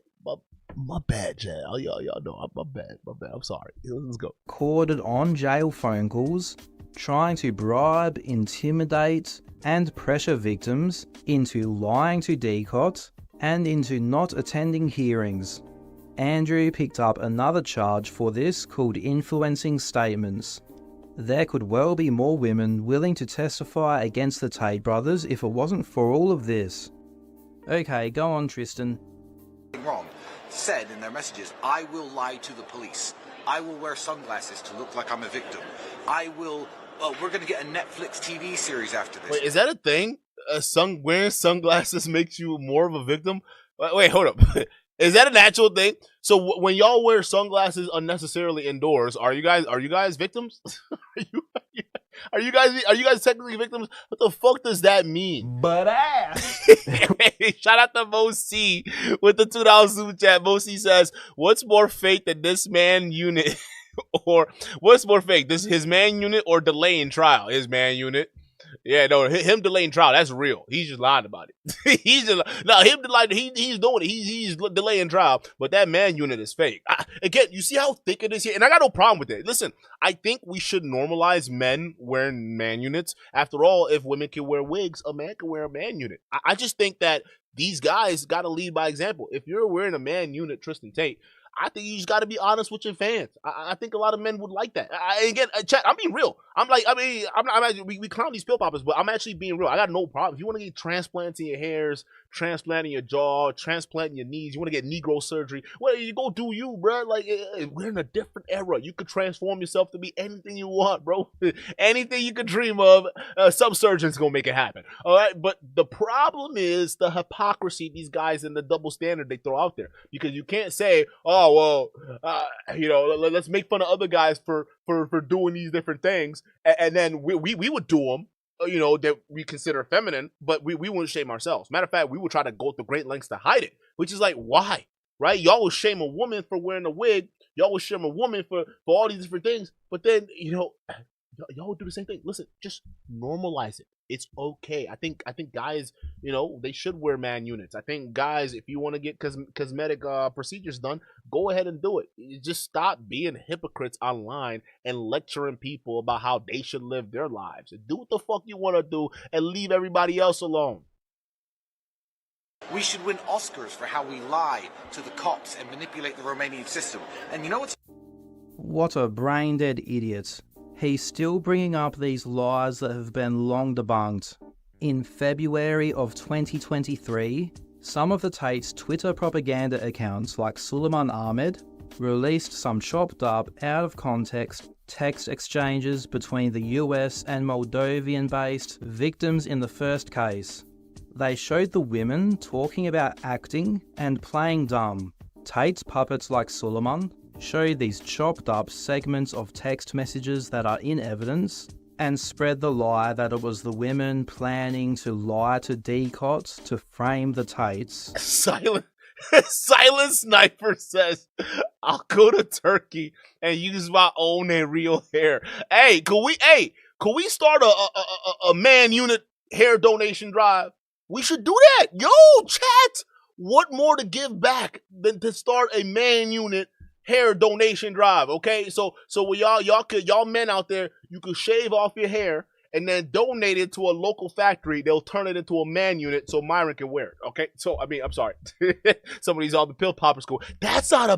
my bad, Chad. Y'all know my bad. I'm sorry. Let's go. recorded on jail phone calls, trying to bribe, intimidate, and pressure victims into lying to DCOT and into not attending hearings. Andrew picked up another charge for this called influencing statements. There could well be more women willing to testify against the Tate brothers if it wasn't for all of this. Okay, go on, Tristan. Wrong, said in their messages, I will lie to the police. I will wear sunglasses to look like I'm a victim. I will, we're going to get a Netflix TV series after this. Wait, is that a thing? Wearing sunglasses makes you more of a victim? Wait, hold up. Is that an actual thing? So when y'all wear sunglasses unnecessarily indoors, are you guys victims? Are you guys technically victims? What the fuck does that mean? But ass. Shout out to Mo C with the $2 super chat. Mo C says, "What's more fake than this man unit, or what's more fake? His man unit or delaying trial? His man unit." Yeah, no, him delaying trial, that's real. He's just lying about it. He's doing it. He's delaying trial, but that man unit is fake. Again, you see how thick it is here? And I got no problem with it. Listen, I think we should normalize men wearing man units. After all, if women can wear wigs, a man can wear a man unit. I just think that these guys got to lead by example. If you're wearing a man unit, Tristan Tate, I think you just got to be honest with your fans. I think a lot of men would like that. Again, chat, I'm being real. We clown these pill poppers, but I'm actually being real. I got no problem. If you want to get transplants in your hairs, transplanting your jaw, transplanting your knees, you want to get Negro surgery, well, you go do you, bro. Like, we're in a different era. You could transform yourself to be anything you want, bro. Anything you could dream of, some surgeon's going to make it happen. All right? But the problem is the hypocrisy these guys and the double standard they throw out there. Because you can't say, oh, well, let's make fun of other guys for doing these different things, and then we would do them, that we consider feminine, but we wouldn't shame ourselves. Matter of fact, we would try to go to great lengths to hide it, which is like, why, right? Y'all will shame a woman for wearing a wig, y'all will shame a woman for all these different things, but then, y'all would do the same thing. Listen, just normalize it. It's okay. I think guys, they should wear man units. I think guys, if you want to get cosmetic procedures done, go ahead and do it. You just stop being hypocrites online and lecturing people about how they should live their lives. Do what the fuck you want to do and leave everybody else alone. We should win Oscars for how we lie to the cops and manipulate the Romanian system. And you know what's... What a brain-dead idiot. He's still bringing up these lies that have been long debunked. In February of 2023, some of the Tate's Twitter propaganda accounts like Suleiman Ahmed released some chopped up, out of context text exchanges between the US and Moldovan-based victims in the first case. They showed the women talking about acting and playing dumb. Tate's puppets like Suleiman showed these chopped up segments of text messages that are in evidence, and spread the lie that it was the women planning to lie to decots to frame the Tates. Silent Sniper says, I'll go to Turkey and use my own and real hair. Hey, could we start a man unit hair donation drive? We should do that. Yo, chat. What more to give back than to start a man unit hair donation drive? Okay, so y'all men out there, you could shave off your hair and then donate it to a local factory. They'll turn it into a man unit so Myron can wear it. Okay, so I mean, I'm sorry, some of these all the pill poppers go. That's not a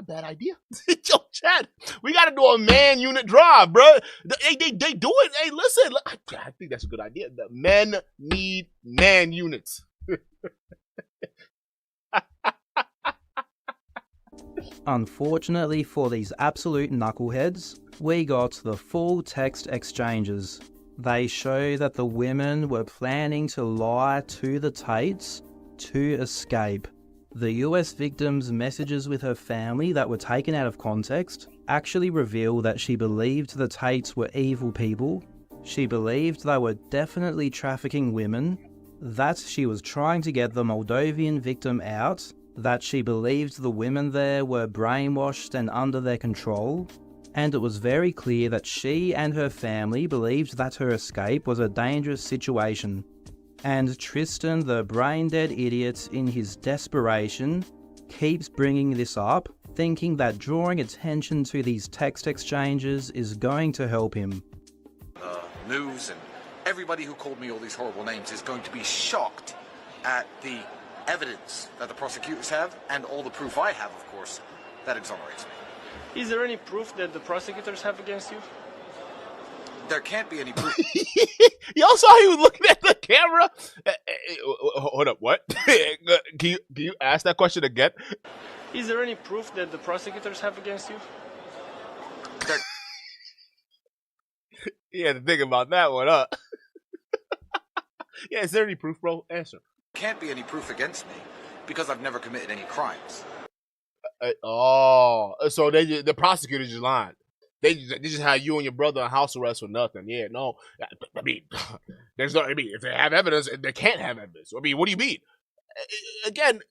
bad idea. Yo, Chad, we got to do a man unit drive, bro. They do it. Hey, listen, I think that's a good idea. The men need man units. Unfortunately for these absolute knuckleheads, we got the full text exchanges. They show that the women were planning to lie to the Tates to escape. The US victim's messages with her family that were taken out of context actually reveal that she believed the Tates were evil people. She believed they were definitely trafficking women, that she was trying to get the Moldovan victim out, that she believed the women there were brainwashed and under their control, and it was very clear that she and her family believed that her escape was a dangerous situation. And Tristan, the brain-dead idiot, in his desperation, keeps bringing this up, thinking that drawing attention to these text exchanges is going to help him. News and everybody who called me all these horrible names is going to be shocked at the evidence that the prosecutors have, and all the proof I have, of course, that exonerates me. Is there any proof that the prosecutors have against you? There can't be any proof. Y'all saw he was looking at the camera? Hold up, what? Can you ask that question again? Is there any proof that the prosecutors have against you? You had to think about that one, huh? Yeah, is there any proof, bro? Answer. Can't be any proof against me because I've never committed any crimes. So the prosecutors just lied. They just had you and your brother on house arrest for nothing. Yeah, no. I mean, there's no. I mean, if they have evidence, they can't have evidence. I mean, what do you mean? Again,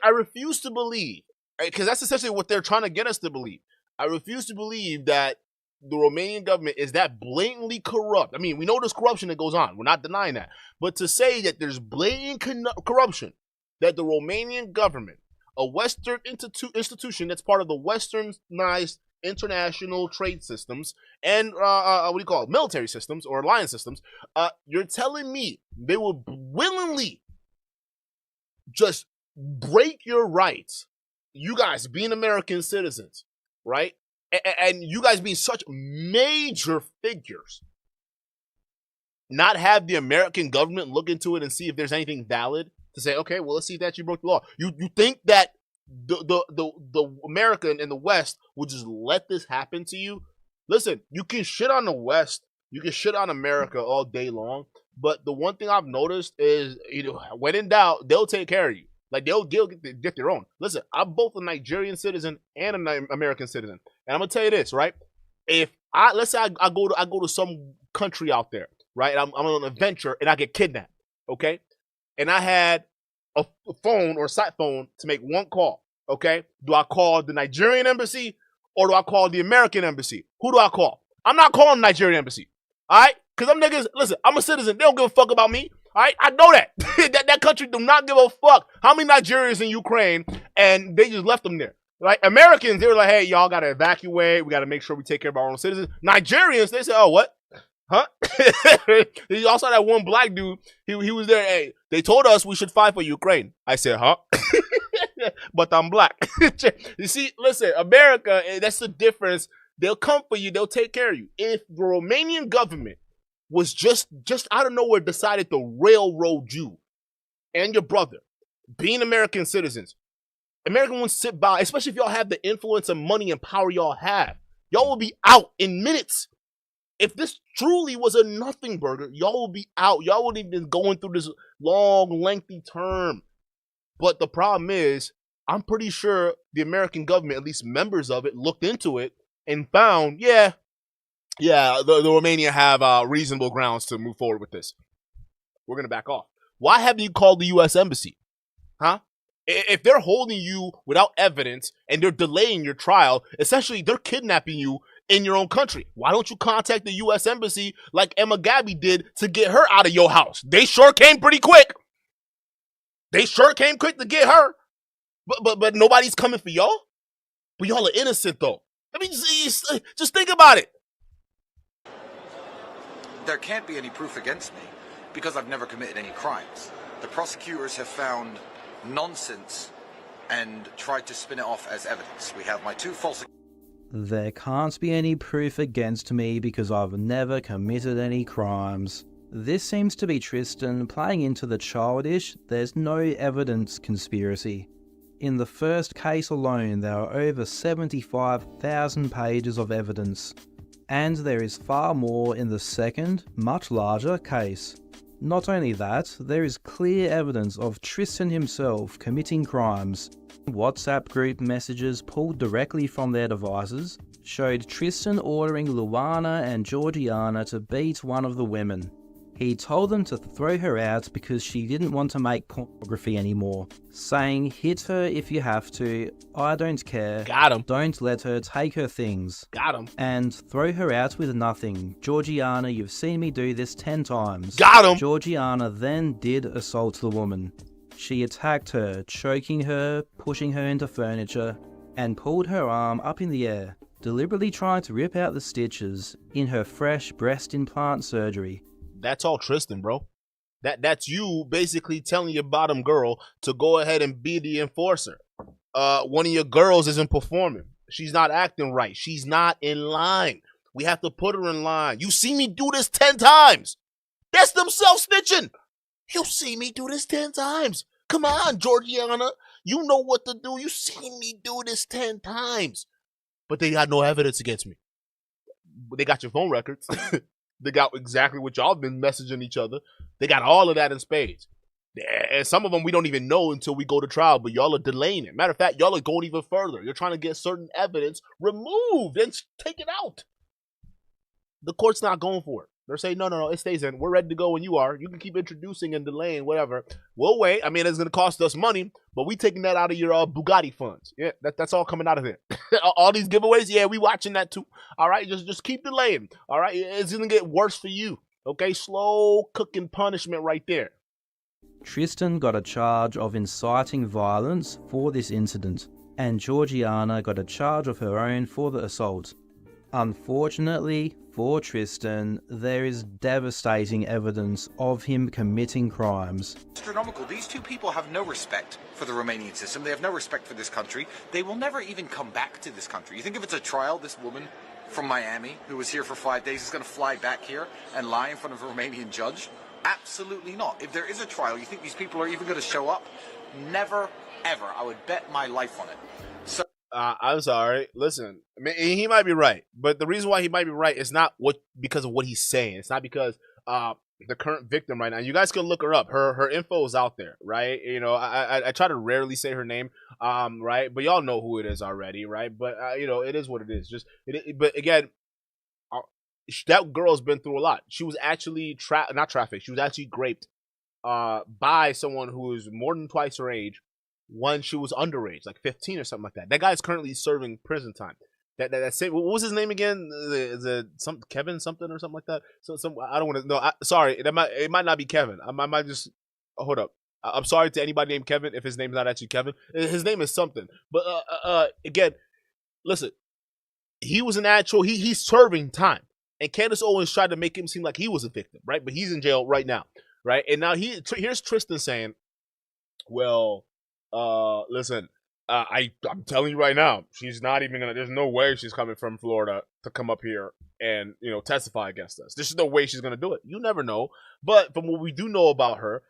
I refuse to believe, because that's essentially what they're trying to get us to believe. I refuse to believe that the Romanian government is that blatantly corrupt. I mean, we know there's corruption that goes on. We're not denying that. But to say that there's blatant corruption, that the Romanian government, a Western institution that's part of the westernized international trade systems and military systems or alliance systems, you're telling me they will willingly just break your rights, you guys being American citizens, right? And you guys being such major figures, not have the American government look into it and see if there's anything valid to say, okay, well, let's see that you broke the law. You think that the American and the West would just let this happen to you? Listen, you can shit on the West, you can shit on America all day long, but the one thing I've noticed is, when in doubt, they'll take care of you. Like, they'll get their own. Listen, I'm both a Nigerian citizen and an American citizen. And I'm going to tell you this, right? If let's say I go to some country out there, right? I'm on an adventure and I get kidnapped, okay? And I had a phone or a sat phone to make one call, okay? Do I call the Nigerian embassy or do I call the American embassy? Who do I call? I'm not calling the Nigerian embassy, all right? Because them niggas, listen, I'm a citizen. They don't give a fuck about me. All right, I know that. that country do not give a fuck how many Nigerians in Ukraine, and they just left them there. Right? Americans, they were like, hey, y'all got to evacuate. We got to make sure we take care of our own citizens. Nigerians, they said, oh, what? Huh? You also that one black dude, he was there. Hey, they told us we should fight for Ukraine. I said, huh? But I'm black. You see, listen, America, that's the difference. They'll come for you. They'll take care of you. If the Romanian government was just out of nowhere decided to railroad you and your brother, being American citizens, America wouldn't sit by, especially if y'all have the influence and money and power y'all have. Y'all will be out in minutes. If this truly was a nothing burger, y'all will be out. Y'all wouldn't even going through this long, lengthy term. But the problem is, I'm pretty sure the American government, at least members of it, looked into it and found, the Romania have reasonable grounds to move forward with this. We're going to back off. Why haven't you called the U.S. Embassy? Huh? If they're holding you without evidence and they're delaying your trial, essentially they're kidnapping you in your own country. Why don't you contact the U.S. Embassy like Emma Gabby did to get her out of your house? They sure came pretty quick. They sure came quick to get her. But nobody's coming for y'all? But y'all are innocent, though. I mean, just think about it. There can't be any proof against me because I've never committed any crimes. The prosecutors have found nonsense and tried to spin it off as evidence. We have my two false... There can't be any proof against me because I've never committed any crimes. This seems to be Tristan playing into the childish, there's no evidence conspiracy. In the first case alone, there are over 75,000 pages of evidence. And there is far more in the second, much larger case. Not only that, there is clear evidence of Tristan himself committing crimes. WhatsApp group messages pulled directly from their devices showed Tristan ordering Luana and Georgiana to beat one of the women. He told them to throw her out because she didn't want to make pornography anymore, saying, "Hit her if you have to, I don't care, Got him. Don't let her take her things, Got him. And throw her out with nothing. Georgiana, you've seen me do this 10 times. Got him. Georgiana then did assault the woman. She attacked her, choking her, pushing her into furniture, and pulled her arm up in the air, deliberately trying to rip out the stitches in her fresh breast implant surgery. That's all Tristan, bro. That's you basically telling your bottom girl to go ahead and be the enforcer. One of your girls isn't performing. She's not acting right. She's not in line. We have to put her in line. You see me do this 10 times. That's them self-snitching. You see me do this 10 times. Come on, Georgiana. You know what to do. You see me do this 10 times. But they got no evidence against me. They got your phone records. They got exactly what y'all been messaging each other. They got all of that in spades. And some of them we don't even know until we go to trial, but y'all are delaying it. Matter of fact, y'all are going even further. You're trying to get certain evidence removed and take it out. The court's not going for it. They're saying, no, it stays in. We're ready to go when you are. You can keep introducing and delaying, whatever. We'll wait. I mean, it's going to cost us money, but we taking that out of your Bugatti funds. Yeah, that's all coming out of it. All these giveaways, yeah, we watching that too. All right, just keep delaying. All right, it's going to get worse for you. Okay, slow cooking punishment right there. Tristan got a charge of inciting violence for this incident, and Georgiana got a charge of her own for the assault. Unfortunately for Tristan, there is devastating evidence of him committing crimes. Astronomical. These two people have no respect for the Romanian system. They have no respect for this country. They will never even come back to this country. You think if it's a trial, this woman from Miami, who was here for 5 days, is going to fly back here and lie in front of a Romanian judge? Absolutely not. If there is a trial, you think these people are even going to show up? Never, ever. I would bet my life on it. So I'm sorry. Listen, I mean, he might be right, but the reason why he might be right is not because of what he's saying. It's not because the current victim right now. You guys can look her up. Her info is out there, right? You know, I try to rarely say her name, right? But y'all know who it is already, right? But you know, it is what it is. But again, that girl's been through a lot. She was actually not trafficked. She was actually raped by someone who is more than twice her age. When she was underage, like 15 or something like that. That guy is currently serving prison time. That same, what was his name again? Some Kevin something or something like that. So I don't want to. No, sorry. It might not be Kevin. I might just hold up. I'm sorry to anybody named Kevin if his name's not actually Kevin. His name is something. But again, listen. He was an actual. He's serving time, and Candace Owens tried to make him seem like he was a victim, right? But he's in jail right now, right? And now here's Tristan saying, "Well, listen, I'm telling you right now, she's not even gonna. There's no way she's coming from Florida to come up here and testify against us. There's no way she's gonna do it. You never know. But from what we do know about her,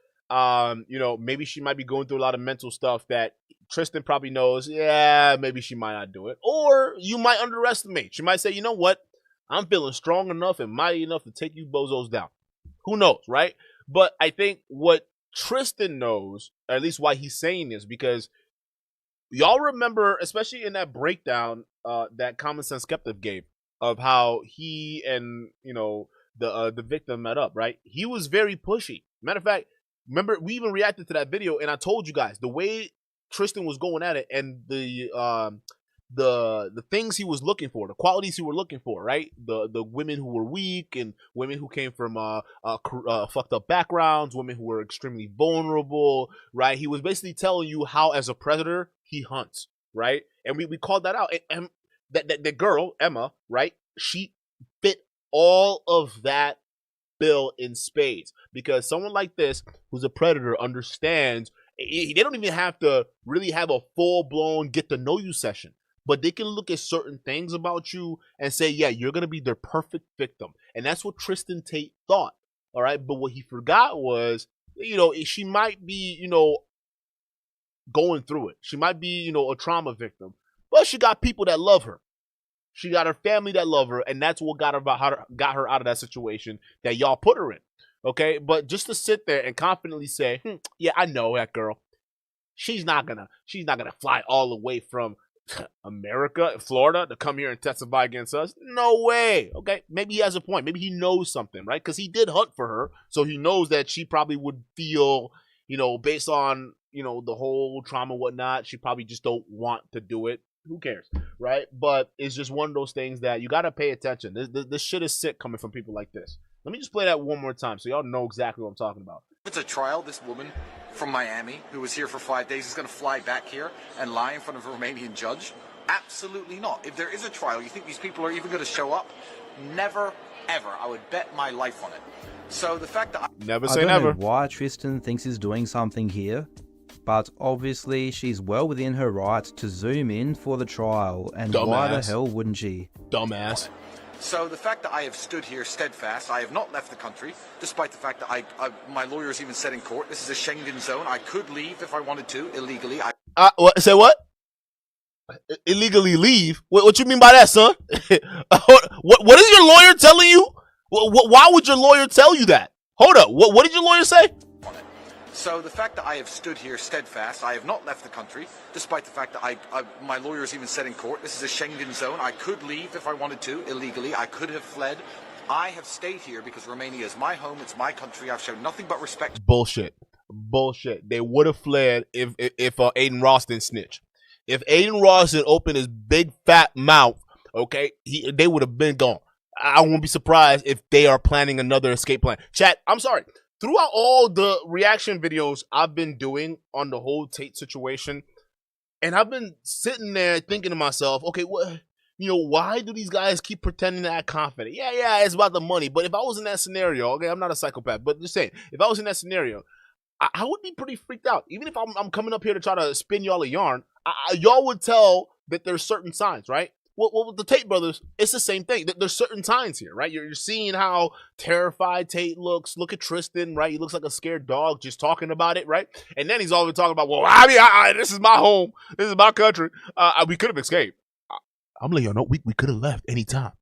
maybe she might be going through a lot of mental stuff that Tristan probably knows. Yeah, maybe she might not do it, or you might underestimate. She might say, you know what, I'm feeling strong enough and mighty enough to take you bozos down. Who knows, right? But I think what Tristan knows, or at least why he's saying this, because Y'all remember, especially in that breakdown that Common Sense Skeptic gave of how he and the victim met up, right? He was very pushy. Matter of fact, remember we even reacted to that video, and I told you guys the way Tristan was going at it, and the things he was looking for, the qualities he were looking for, right? The women who were weak, and women who came from fucked up backgrounds, women who were extremely vulnerable, right? He was basically telling you how, as a predator, he hunts, right? And we called that out. And that girl, Emma, right? She fit all of that bill in spades, because someone like this who's a predator understands they don't even have to really have a full-blown get-to-know-you session, but they can look at certain things about you and say, yeah, you're going to be their perfect victim. And that's what Tristan Tate thought, all right? But what he forgot was, she might be, going through it. She might be, a trauma victim, but she got people that love her. She got her family that love her, and that's what got her out of that situation that y'all put her in, okay? But just to sit there and confidently say, yeah, I know that girl. She's not gonna fly all the way from America, Florida, to come here and testify against us. No way, okay? Maybe he has a point. Maybe he knows something, right? Because he did hunt for her, so he knows that she probably would feel, based on, the whole trauma and whatnot, she probably just don't want to do it. Who cares, right? But it's just one of those things that you got to pay attention. This shit is sick coming from people like this. Let me just play that one more time so y'all know exactly what I'm talking about. If it's a trial, this woman from Miami who was here for 5 days is going to fly back here and lie in front of a Romanian judge? Absolutely not. If there is a trial, you think these people are even going to show up? Never, ever. I would bet my life on it. So the fact that never say I don't never. know why Tristan thinks he's doing something here, but obviously she's well within her right to zoom in for the trial, and Dumbass. Why the hell wouldn't she? Dumbass. So the fact that I have stood here steadfast, I have not left the country, despite the fact that my lawyers even said in court, this is a Schengen zone. I could leave if I wanted to, illegally. Say what? Illegally leave? What you mean by that, son? What is your lawyer telling you? Why would your lawyer tell you that? Hold up. What did your lawyer say? So the fact that I have stood here steadfast, I have not left the country, despite the fact that my lawyers even said in court, this is a Schengen zone. I could leave if I wanted to, illegally. I could have fled. I have stayed here because Romania is my home. It's my country. I've shown nothing but respect. Bullshit. They would have fled if Aiden Ross didn't snitch. If Aiden Ross didn't open his big fat mouth, okay, they would have been gone. I won't be surprised if they are planning another escape plan. Chat, I'm sorry. Throughout all the reaction videos I've been doing on the whole Tate situation, and I've been sitting there thinking to myself, okay, why do these guys keep pretending to act confident? Yeah, it's about the money. But if I was in that scenario, okay, I'm not a psychopath, but just saying, if I was in that scenario, I would be pretty freaked out. Even if I'm coming up here to try to spin y'all a yarn, y'all would tell that there's certain signs, right? Well, with the Tate brothers, it's the same thing. There's certain signs here, right? You're seeing how terrified Tate looks. Look at Tristan, right? He looks like a scared dog just talking about it, right? And then he's always talking about, well, this is my home. This is my country. We could have escaped. I'm letting y'all know we could have left anytime.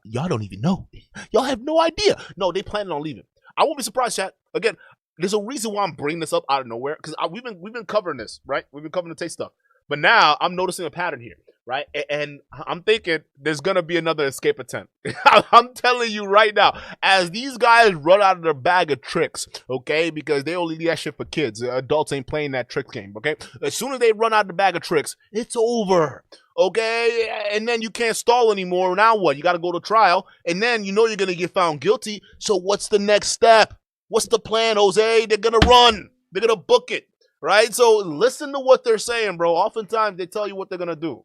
Y'all don't even know. Y'all have no idea. No, they planning on leaving. I won't be surprised, chat. Again, there's a reason why I'm bringing this up out of nowhere, because we've been covering this, right? We've been covering the Tate stuff. But now I'm noticing a pattern here, right? And I'm thinking there's going to be another escape attempt. I'm telling you right now, as these guys run out of their bag of tricks, okay, because they only do that shit for kids. Adults ain't playing that trick game, okay? As soon as they run out of the bag of tricks, it's over, okay? And then you can't stall anymore. Now what? You got to go to trial, and then you're going to get found guilty. So what's the next step? What's the plan, Jose? They're going to run. They're going to book it. Right? So listen to what they're saying, bro. Oftentimes they tell you what they're going to do.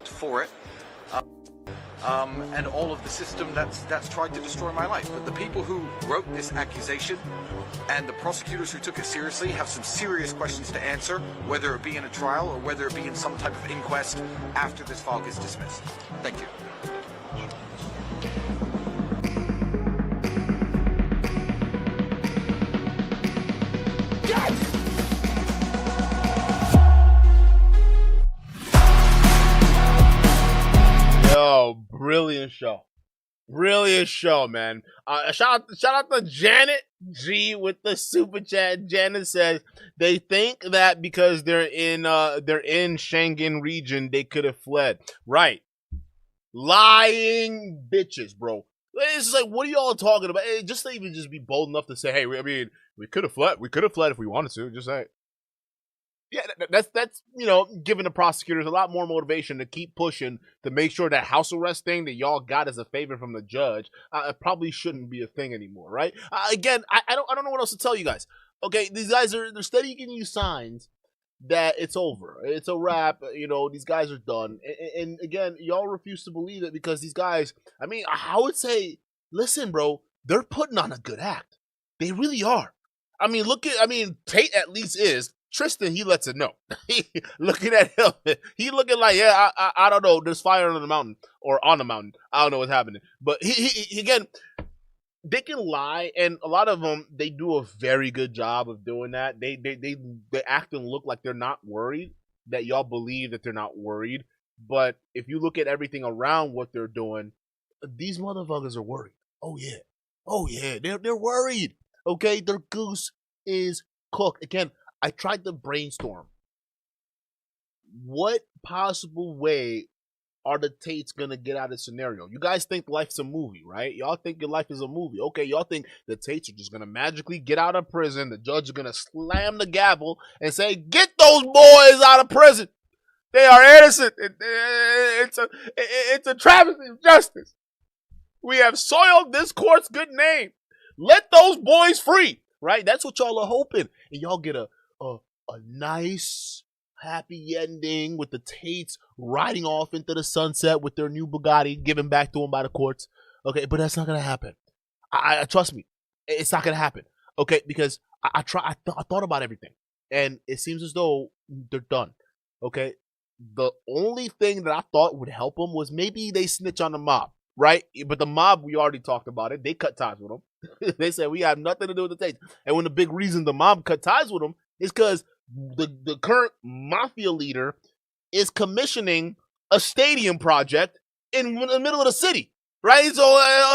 For it. And all of the system that's tried to destroy my life. But the people who wrote this accusation and the prosecutors who took it seriously have some serious questions to answer, whether it be in a trial or whether it be in some type of inquest after this file gets dismissed. Thank you. Yo, brilliant show. Really a show, man. Shout out to Janet G with the super chat. Janet says they think that because they're in Schengen region, they could have fled. Right. Lying bitches, bro. It's just like, what are y'all talking about? Just to even just be bold enough to say, hey, I mean, we could have fled. We could have fled if we wanted to. Just say. Yeah, that's giving the prosecutors a lot more motivation to keep pushing to make sure that house arrest thing that y'all got as a favor from the judge it probably shouldn't be a thing anymore, right? Again, I don't know what else to tell you guys. Okay, these guys they're steady giving you signs that it's over, it's a wrap. These guys are done, and again, y'all refuse to believe it because these guys. I mean, I would say, listen, bro, they're putting on a good act. They really are. I mean, Tate at least is. Tristan, he lets it know. Looking at him, he looking like, yeah, I don't know. There's fire on the mountain or on the mountain. I don't know what's happening. But he again, they can lie, and a lot of them they do a very good job of doing that. They act and look like they're not worried. That y'all believe that they're not worried. But if you look at everything around what they're doing, these motherfuckers are worried. Oh yeah, they're worried. Okay, their goose is cooked. Again, I tried to brainstorm. What possible way are the Tates gonna get out of this scenario? You guys think life's a movie, right? Y'all think your life is a movie. Okay, y'all think the Tates are just gonna magically get out of prison. The judge is gonna slam the gavel and say, "Get those boys out of prison. They are innocent. It's a travesty of justice. We have soiled this court's good name. Let those boys free." Right? That's what y'all are hoping, and y'all get a nice, happy ending with the Tates riding off into the sunset with their new Bugatti given back to them by the courts. Okay, but that's not gonna happen. I trust me, it's not gonna happen. Okay, because I thought about everything, and it seems as though they're done. Okay, the only thing that I thought would help them was maybe they snitch on the mob, right? But the mob, we already talked about it. They cut ties with them. They said we have nothing to do with the Tates, and when the big reason the mob cut ties with them is because the current mafia leader is commissioning a stadium project in the middle of the city, right? So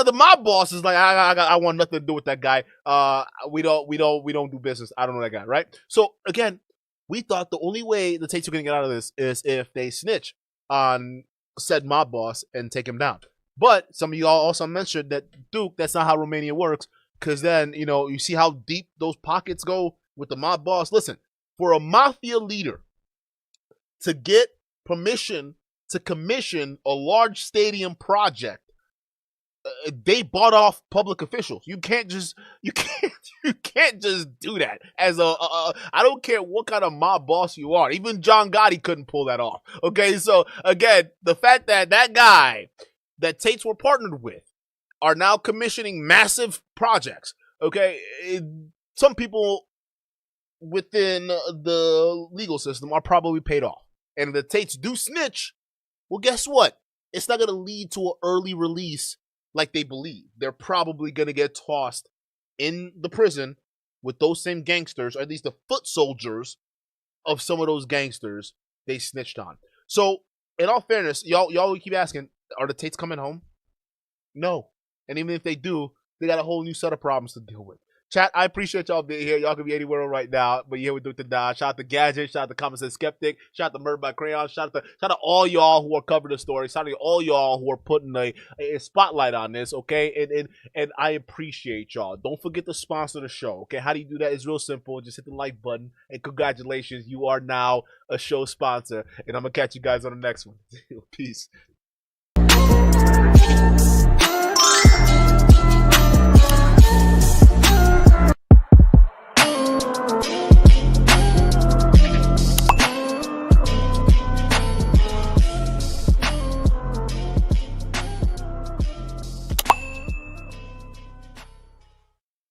the mob boss is like, I want nothing to do with that guy. We don't do business. I don't know that guy, right? So again, we thought the only way the Tates are gonna get out of this is if they snitch on said mob boss and take him down. But some of y'all also mentioned that, Duke, that's not how Romania works, because then you see how deep those pockets go with the mob boss. Listen. For a mafia leader to get permission to commission a large stadium project, they bought off public officials. You can't just do that. As I don't care what kind of mob boss you are. Even John Gotti couldn't pull that off. Okay, so again, the fact that guy that Tates were partnered with are now commissioning massive projects. Okay, some people within the legal system are probably paid off. And if the Tates do snitch, well, guess what? It's not going to lead to an early release like they believe. They're probably going to get tossed in the prison with those same gangsters, or at least the foot soldiers of some of those gangsters they snitched on. So, in all fairness, y'all keep asking, are the Tates coming home? No. And even if they do, they got a whole new set of problems to deal with. Chat, I appreciate y'all being here. Y'all could be anywhere right now, but here we do it to die. Shout out to Gadget, shout out to Common Sense Skeptic, shout out to Murder by Crayon, shout out to all y'all who are covering the story, shout out to all y'all who are putting a spotlight on this, okay? And I appreciate y'all. Don't forget to sponsor the show, okay? How do you do that? It's real simple. Just hit the like button, and congratulations, you are now a show sponsor. And I'm gonna catch you guys on the next one. Peace.